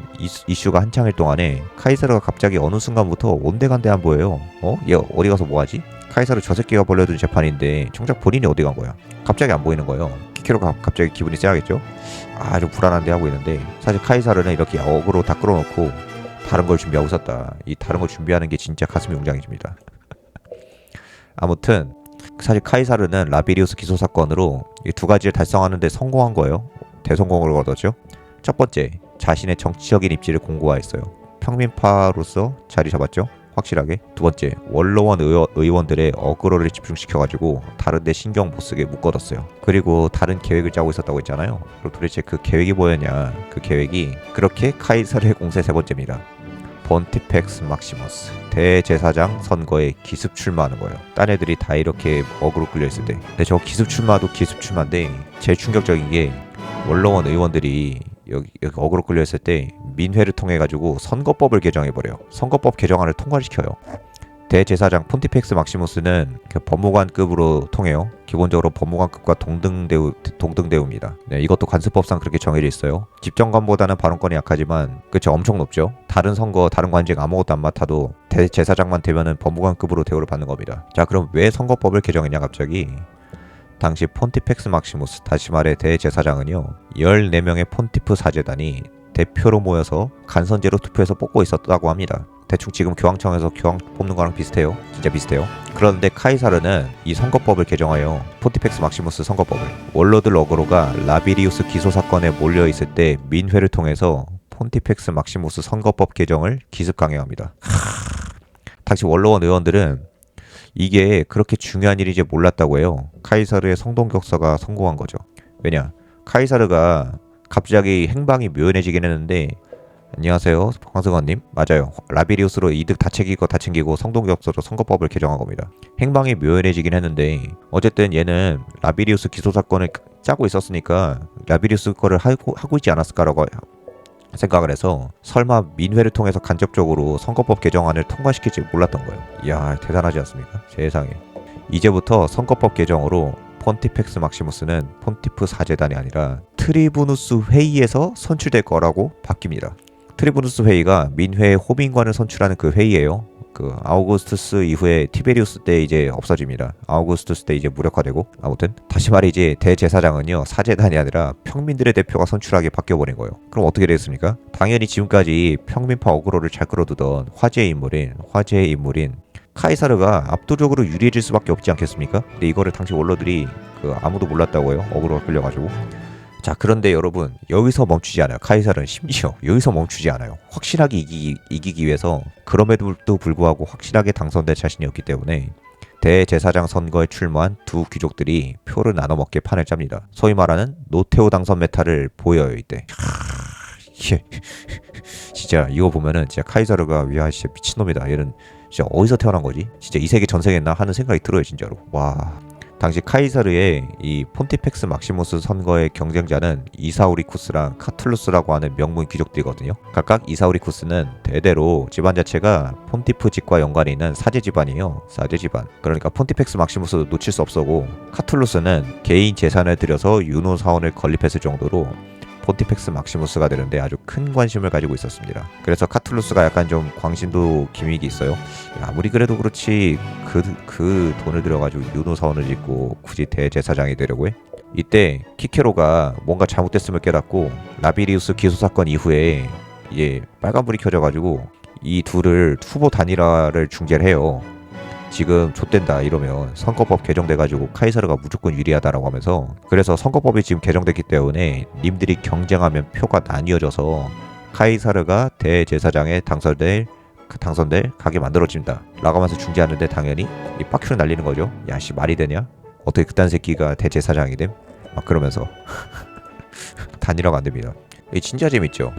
이슈가 한창일 동안에 카이사르가 갑자기 어느 순간부터 온데간데 안 보여요. 얘 어디 가서 뭐하지? 카이사르 저 새끼가 벌려둔 재판인데 정작 본인이 어디 간 거야? 갑자기 안 보이는 거예요. 키케로가 갑자기 기분이 쎄하겠죠? 좀 불안한데 하고 있는데 사실 카이사르는 이렇게 어그로 다 끌어놓고 다른 걸 준비하고 있었다. 이 다른 걸 준비하는 게 진짜 가슴이 웅장해집니다. 아무튼 사실 카이사르는 라비리우스 기소 사건으로 이 두 가지를 달성하는 데 성공한 거예요. 대성공을 거뒀죠. 첫 번째, 자신의 정치적인 입지를 공고화했어요. 평민파로서 자리 잡았죠. 확실하게. 두 번째, 원로원 의원들의 어그로를 집중시켜가지고 다른 데 신경 못 쓰게 묶어뒀어요. 그리고 다른 계획을 짜고 있었다고 했잖아요. 그럼 도대체 그 계획이 뭐였냐. 그 계획이 그렇게 카이사르의 공세 세 번째입니다. 본티펙스 막시머스 대제사장 선거에 기습 출마하는 거예요. 딴 애들이 다 이렇게 어그로 끌려있을 때. 근데 저 기습 출마도 기습 출마인데 제일 충격적인 게 원로원 의원들이 여기 어그로 끌려있을 때 민회를 통해 가지고 선거법을 개정해버려요. 선거법 개정안을 통과시켜요. 대제사장 폰티펙스 막시무스는 그 법무관급으로 통해요. 기본적으로 법무관급과 동등대우입니다. 네, 이것도 관습법상 그렇게 정해져 있어요. 집정관보다는 발언권이 약하지만 그쵸 엄청 높죠. 다른 선거, 다른 관직 아무것도 안 맡아도 대제사장만 되면은 법무관급으로 대우를 받는 겁니다. 자, 그럼 왜 선거법을 개정했냐 갑자기? 당시 폰티펙스 막시무스, 다시 말해 대제사장은요 14명의 폰티프 사제단이 대표로 모여서 간선제로 투표해서 뽑고 있었다고 합니다. 대충 지금 교황청에서 교황 뽑는 거랑 비슷해요. 진짜 비슷해요. 그런데 카이사르는 이 선거법을 개정하여 폰티펙스 막시무스 선거법을 원로들 어그로가 라비리우스 기소 사건에 몰려있을 때 민회를 통해서 폰티펙스 막시무스 선거법 개정을 기습 강행합니다. 당시 원로원 의원들은 이게 그렇게 중요한 일인지 몰랐다고 해요. 카이사르의 성동격서가 성공한 거죠. 왜냐? 카이사르가 갑자기 행방이 묘연해지긴 했는데 안녕하세요 황승원님. 맞아요. 라비리우스로 이득 다 챙기고 성동격서로 선거법을 개정한 겁니다. 행방이 묘연해지긴 했는데 어쨌든 얘는 라비리우스 기소 사건을 짜고 있었으니까 라비리우스 거를 하고 있지 않았을까라고 생각을 해서 설마 민회를 통해서 간접적으로 선거법 개정안을 통과시킬지 몰랐던 거예요. 이야 대단하지 않습니까? 세상에. 이제부터 선거법 개정으로 폰티펙스 막시무스는 폰티프 사제단이 아니라 트리부누스 회의에서 선출될 거라고 바뀝니다. 트리부누스 회의가 민회의 호민관을 선출하는 그 회의예요. 그 아우구스투스 이후에 티베리우스 때 이제 없어집니다. 아우구스투스 때 이제 무력화되고. 아무튼 다시 말해 이제 대제사장은요 사제단이 아니라 평민들의 대표가 선출하게 바뀌어버린 거예요. 그럼 어떻게 됐습니까? 당연히 지금까지 평민파 어그로를 잘 끌어두던 화제의 인물인 카이사르가 압도적으로 유리해질 수밖에 없지 않겠습니까? 근데 이거를 당시 원로들이 아무도 몰랐다고 해요. 어그로가 끌려가지고. 자, 그런데 여러분 여기서 멈추지 않아요. 카이사르는 심지어 여기서 멈추지 않아요. 확실하게 이기기 위해서 그럼에도 불구하고 확실하게 당선될 자신이 없기 때문에 대제사장 선거에 출마한 두 귀족들이 표를 나눠 먹게 판을 짭니다. 소위 말하는 노테오 당선 메타를 보여요 이때. 진짜 이거 보면은 진짜 카이사르가 위아 진짜 미친놈이다. 얘는 진짜 어디서 태어난 거지? 진짜 이 세계 전생했나 하는 생각이 들어요 진짜로. 와. 당시 카이사르의 이 폰티펙스 막시무스 선거의 경쟁자는 이사우리쿠스랑 카툴루스라고 하는 명문 귀족들이거든요. 각각 이사우리쿠스는 대대로 집안 자체가 폰티프직과 연관이 있는 사제 집안이에요. 사제 집안. 그러니까 폰티펙스 막시무스 놓칠 수 없었고 카툴루스는 개인 재산을 들여서 유노 사원을 건립했을 정도로 폰티펙스 막시무스가 되는데 아주 큰 관심을 가지고 있었습니다. 그래서 카툴루스가 약간 좀 광신도 기믹이 있어요. 아무리 그래도 그렇지 그 돈을 들여가지고 유노사원을 짓고 굳이 대제사장이 되려고 해? 이때 키케로가 뭔가 잘못됐음을 깨닫고 라비리우스 기소 사건 이후에 이제 빨간불이 켜져가지고 이 둘을 후보 단일화를 중재를 해요. 지금 좆된다 이러면 선거법 개정돼가지고 카이사르가 무조건 유리하다라고 하면서, 그래서 선거법이 지금 개정됐기 때문에 님들이 경쟁하면 표가 나뉘어져서 카이사르가 대제사장에 당선될 가게 만들어진다 라고 하면서 중재하는데 당연히 이 빡큐를 날리는 거죠. 야씨 말이 되냐? 어떻게 그딴 새끼가 대제사장이 됨? 막 그러면서 단일화가 안 됩니다. 이 진짜 재밌죠.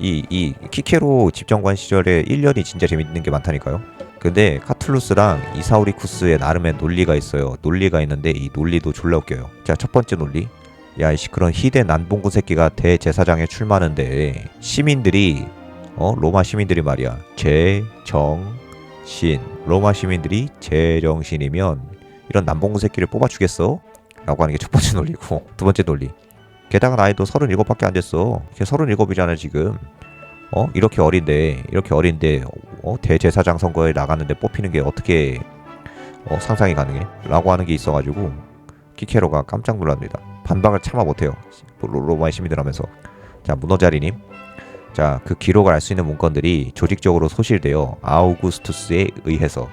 이 키케로 집정관 시절에 1년이 진짜 재밌는 게 많다니까요. 근데 카툴루스랑 이사우리쿠스의 나름의 논리가 있어요. 논리가 있는데 이 논리도 졸라 웃겨요. 자, 첫 번째 논리. 야, 이씨 그런 희대 난봉구 새끼가 대제사장에 출마하는데 시민들이 로마 시민들이 말이야. 제정신. 로마 시민들이 제정신이면 이런 난봉구 새끼를 뽑아주겠어? 라고 하는 게 첫 번째 논리고, 두 번째 논리. 게다가 나이도 37밖에 안 됐어. 37이잖아 지금. 이렇게 어린데 대제사장 선거에 나갔는데 뽑히는 게 어떻게 상상이 가능해? 라고 하는 게 있어가지고 키케로가 깜짝 놀랍니다. 반박을 참아 못해요. 로마의 시민들 하면서. 자, 문어자리님. 자, 그 기록을 알 수 있는 문건들이 조직적으로 소실되어 아우구스투스에 의해서.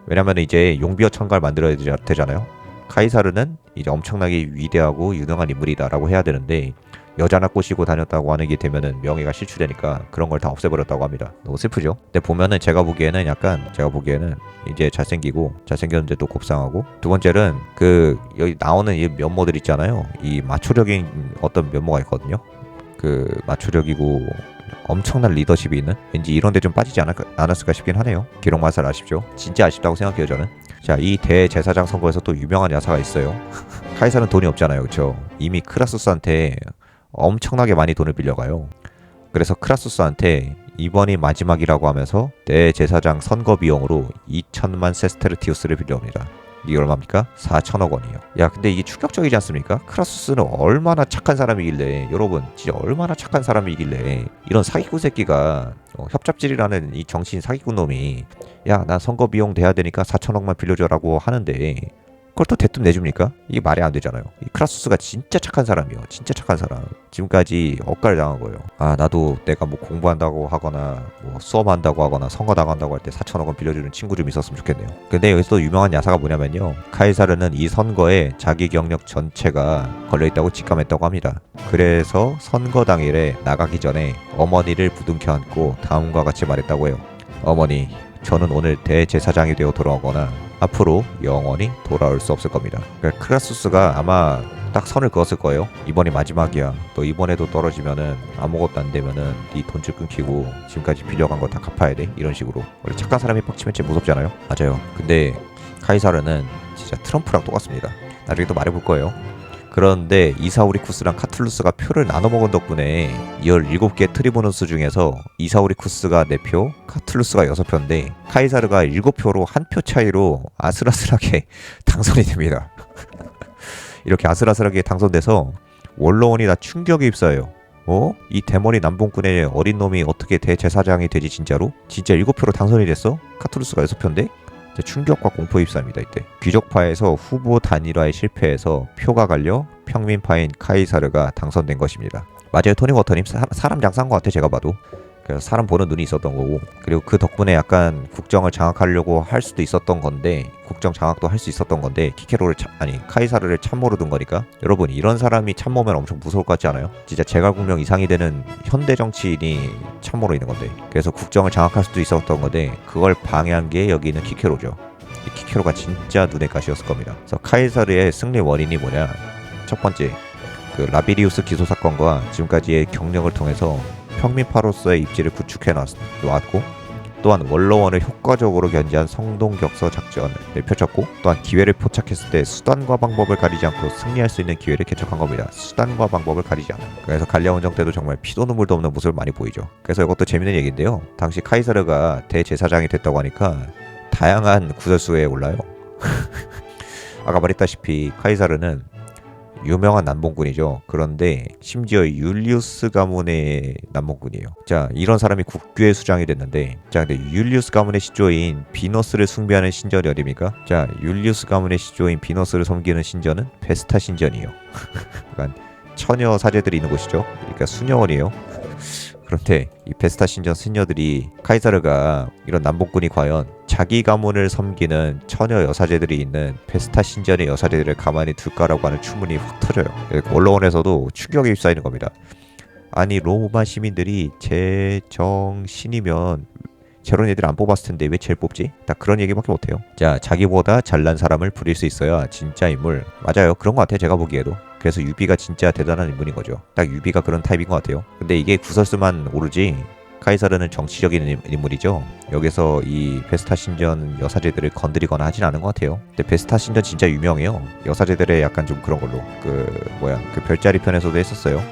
왜냐면 이제 용비어 천가를 만들어야 되잖아요. 카이사르는 이제 엄청나게 위대하고 유능한 인물이다라고 해야 되는데 여자나 꼬시고 다녔다고 하는 게 되면은 명예가 실추되니까 그런 걸 다 없애버렸다고 합니다. 너무 슬프죠? 근데 보면은 제가 보기에는 이제 잘생겼는데 또 곱상하고, 두 번째는 그 여기 나오는 이 면모들 있잖아요. 이 마초적인 어떤 면모가 있거든요. 그 마초적이고 엄청난 리더십이 있는, 왠지 이런 데 좀 빠지지 않았을까 싶긴 하네요. 기록 맛을 아십시오? 진짜 아쉽다고 생각해요 저는. 자, 이 대제사장 선거에서 또 유명한 야사가 있어요. 카이사는 돈이 없잖아요, 그쵸? 이미 크라수스한테 엄청나게 많이 돈을 빌려가요. 그래서 크라수스한테 이번이 마지막이라고 하면서 대제사장 선거 비용으로 2천만 세스테르티우스를 빌려옵니다. 이게 얼마입니까? 4천억 원이요. 야, 근데 이게 충격적이지 않습니까? 크라수스는 얼마나 착한 사람이길래, 여러분 진짜 얼마나 착한 사람이길래 이런 사기꾼 새끼가 협잡질이라는 이 정신 사기꾼 놈이 야, 나 선거 비용 대야 되니까 4천억만 빌려줘라고 하는데 그걸 또 대뜸 내줍니까? 이게 말이 안 되잖아요. 이 크라수스가 진짜 착한 사람이요. 진짜 착한 사람. 지금까지 억까를 당한 거예요. 아, 나도 내가 뭐 공부한다고 하거나 뭐 수업한다고 하거나 선거 나간다고 할 때 4천억 원 빌려주는 친구 좀 있었으면 좋겠네요. 근데 여기서 또 유명한 야사가 뭐냐면요. 카이사르는 이 선거에 자기 경력 전체가 걸려있다고 직감했다고 합니다. 그래서 선거 당일에 나가기 전에 어머니를 부둥켜 안고 다음과 같이 말했다고 해요. 어머니, 저는 오늘 대제사장이 되어 돌아오거나 앞으로 영원히 돌아올 수 없을 겁니다. 그러니까 크라수스가 아마 딱 선을 그었을 거예요. 이번이 마지막이야. 또 이번에도 떨어지면은 아무것도 안 되면은 네 돈줄 끊기고 지금까지 빌려간 거 다 갚아야 돼. 이런 식으로. 원래 착한 사람이 빡치면 진짜 무섭잖아요. 맞아요. 근데 카이사르는 진짜 트럼프랑 똑같습니다. 나중에 또 말해볼 거예요. 그런데 이사우리쿠스랑 카툴루스가 표를 나눠 먹은 덕분에 17개 트리보누스 중에서 이사우리쿠스가 4표, 카툴루스가 6표인데 카이사르가 7표로 한 표 차이로 아슬아슬하게 당선이 됩니다. 이렇게 아슬아슬하게 당선돼서 원로원이 다 충격에 휩싸여요. 이 대머리 남봉꾼의 어린 놈이 어떻게 대제사장이 되지 진짜로? 진짜 7표로 당선이 됐어? 카툴루스가 6표인데? 충격과 공포에 휩싸입니다. 이때 귀족파에서 후보 단일화에 실패해서 표가 갈려 평민파인 카이사르가 당선된 것입니다. 맞아요, 토니 워터님 사람 장사한 것 같아. 제가 봐도. 그래서 사람 보는 눈이 있었던 거고, 그리고 그 덕분에 약간 국정을 장악하려고 할 수도 있었던 건데, 국정 장악도 할 수 있었던 건데 카이사르를 참모로 둔 거니까. 여러분, 이런 사람이 참모면 엄청 무서울 것 같지 않아요? 진짜 제갈공명 이상이 되는 현대 정치인이 참모로 있는 건데, 그래서 국정을 장악할 수도 있었던 건데 그걸 방해한 게 여기 있는 키케로죠. 이 키케로가 진짜 눈의 가시였을 겁니다. 그래서 카이사르의 승리 원인이 뭐냐? 첫 번째, 그 라비리우스 기소 사건과 지금까지의 경력을 통해서 평민파로서의 입지를 구축해 놨고, 또한 원로원을 효과적으로 견제한 성동격서 작전을 펼쳤고, 또한 기회를 포착했을 때 수단과 방법을 가리지 않고 승리할 수 있는 기회를 개척한 겁니다. 수단과 방법을 가리지 않아요. 그래서 갈리아 원정 때도 정말 피도 눈물도 없는 모습을 많이 보이죠. 그래서 이것도 재밌는 얘기인데요. 당시 카이사르가 대제사장이 됐다고 하니까 다양한 구설수에 올라요. 아까 말했다시피 카이사르는 유명한 남봉꾼이죠. 그런데 심지어 율리우스 가문의 남봉꾼이에요. 자, 이런 사람이 국교의 수장이 됐는데, 자, 근데 율리우스 가문의 시조인 비너스를 숭배하는 신전이 어딥니까? 자, 율리우스 가문의 시조인 비너스를 섬기는 신전은 베스타 신전이에요. 그러니까 처녀 사제들이 있는 곳이죠. 그러니까 수녀원이에요. 그런데 이 베스타 신전 수녀들이 카이사르가 이런 남봉꾼이 과연 자기 가문을 섬기는 처녀 여사제들이 있는 베스타 신전의 여사제들을 가만히 둘까라고 하는 추문이 확 터져요. 언론에서도 충격에 휩싸이는 겁니다. 아니 로마 시민들이 제정신이면 저런 애들 안 뽑았을 텐데 왜 쟤를 뽑지? 딱 그런 얘기밖에 못해요. 자, 자기보다 잘난 사람을 부릴 수 있어야 진짜 인물. 맞아요. 그런 것 같아요. 제가 보기에도. 그래서 유비가 진짜 대단한 인물인 거죠. 딱 유비가 그런 타입인 것 같아요. 근데 이게 구설수만 오르지 카이사르는 정치적인 인물이죠. 여기서 이 베스타 신전 여사제들을 건드리거나 하진 않은 것 같아요. 근데 베스타 신전 진짜 유명해요. 여사제들의 약간 좀 그런 걸로 그 별자리 편에서도 했었어요.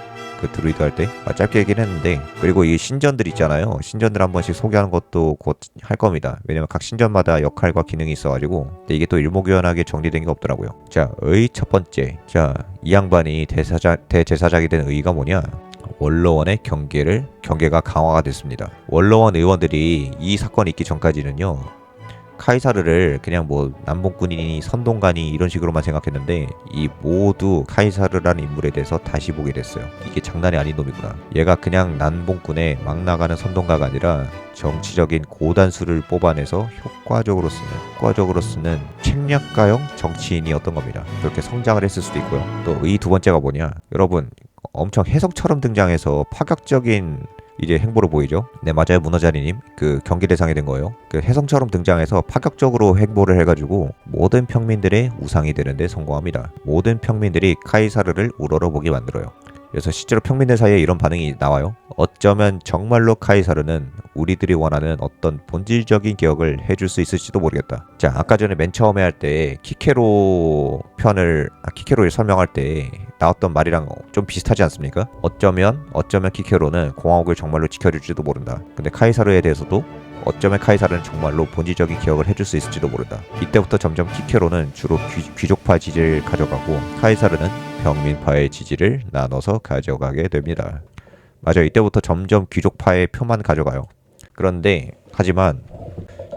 그 드루이드 할 때 짧게 얘기는 했는데, 그리고 이 신전들 있잖아요. 신전들 한 번씩 소개하는 것도 곧 할 겁니다. 왜냐면 각 신전마다 역할과 기능이 있어가지고. 근데 이게 또 일목요연하게 정리된 게 없더라고요. 자, 의 첫 번째. 자, 이 양반이 대제사장이 된 의의가 뭐냐? 원로원의 경계가 강화가 됐습니다. 원로원 의원들이 이 사건이 있기 전까지는요, 카이사르를 그냥 뭐 남봉꾼이니 선동가니 이런 식으로만 생각했는데, 이 모두 카이사르라는 인물에 대해서 다시 보게 됐어요. 이게 장난이 아닌 놈이구나. 얘가 그냥 남봉꾼의 막 나가는 선동가가 아니라 정치적인 고단수를 뽑아내서 효과적으로 쓰는 책략가형 정치인이었던 겁니다. 그렇게 성장을 했을 수도 있고요. 또 이 두 번째가 뭐냐? 여러분, 엄청 혜성처럼 등장해서 파격적인 이제 행보를 보이죠. 네, 맞아요. 문어자리님, 그 경기 대상이 된 거예요. 그 혜성처럼 등장해서 파격적으로 행보를 해가지고 모든 평민들의 우상이 되는데 성공합니다. 모든 평민들이 카이사르를 우러러보게 만들어요. 그래서 실제로 평민들 사이에 이런 반응이 나와요. 어쩌면 정말로 카이사르는 우리들이 원하는 어떤 본질적인 개혁을 해줄 수 있을지도 모르겠다. 자, 아까 전에 맨 처음에 할 때 키케로를 설명할 때 나왔던 말이랑 좀 비슷하지 않습니까? 어쩌면 키케로는 공화국을 정말로 지켜줄지도 모른다. 근데 카이사르에 대해서도 어쩌면 카이사르는 정말로 본질적인 개혁을 해줄 수 있을지도 모른다. 이때부터 점점 키케로는 주로 귀족파 지지를 가져가고, 카이사르는 평민파의 지지를 나눠서 가져가게 됩니다. 맞아요. 이때부터 점점 귀족파의 표만 가져가요. 그런데 하지만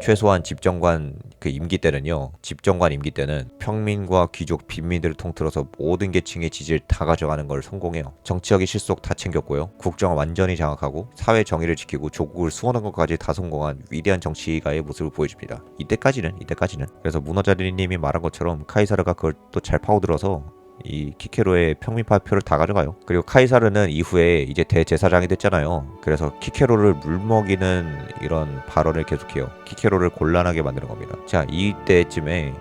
최소한 집정관 임기 때는 평민과 귀족, 빈민들을 통틀어서 모든 계층의 지지를 다 가져가는 걸 성공해요. 정치적인 실속 다 챙겼고요. 국정을 완전히 장악하고 사회 정의를 지키고 조국을 수호하는 것까지 다 성공한 위대한 정치가의 모습을 보여줍니다. 이때까지는. 그래서 문어자리님이 말한 것처럼 카이사르가 그걸 또 잘 파고들어서 이 키케로의 평민파 표를 다 가져가요. 그리고 카이사르는 이후에 이제 대제사장이 됐잖아요. 그래서 키케로를 물먹이는 이런 발언을 계속해요. 키케로를 곤란하게 만드는 겁니다. 자, 이때쯤에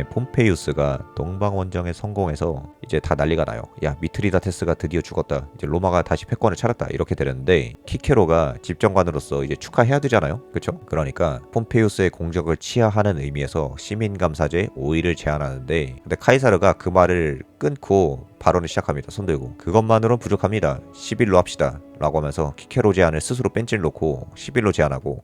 폼페이우스가 동방원정에 성공해서 이제 다 난리가 나요. 야, 미트리다테스가 드디어 죽었다. 이제 로마가 다시 패권을 차렸다. 이렇게 되는데 키케로가 집정관으로서 이제 축하해야 되잖아요. 그렇죠? 그러니까 폼페이우스의 공적을 치하하는 의미에서 시민감사제 5일을 제안하는데, 근데 카이사르가 그 말을 끊고 발언을 시작합니다. 손들고. 그것만으로는 부족합니다. 10일로 합시다. 라고 하면서 키케로 제안을 스스로 뺀질 놓고 10일로 제안하고,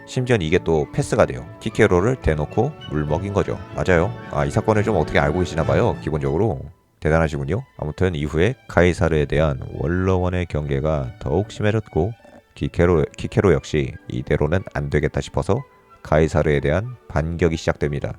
심지어 이게 또 패스가 돼요. 키케로를 대놓고 물먹인 거죠. 맞아요. 이 사건을 좀 어떻게 알고 계시나봐요. 기본적으로 대단하시군요. 아무튼 이후에 카이사르에 대한 원로원의 경계가 더욱 심해졌고, 키케로 역시 이대로는 안 되겠다 싶어서 카이사르에 대한 반격이 시작됩니다.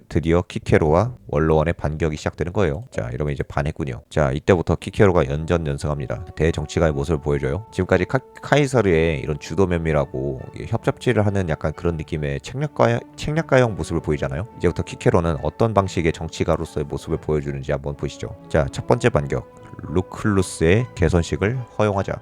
드디어 키케로와 원로원의 반격이 시작되는 거예요. 자, 이러면 이제 반했군요. 자, 이때부터 키케로가 연전연승합니다. 대정치가의 모습을 보여줘요. 지금까지 카이사르의 이런 주도 면밀하고 협잡질을 하는 약간 그런 느낌의 책략가형 모습을 보이잖아요. 이제부터 키케로는 어떤 방식의 정치가로서의 모습을 보여주는지 한번 보시죠. 자, 첫 번째 반격. 루클루스의 개선식을 허용하자.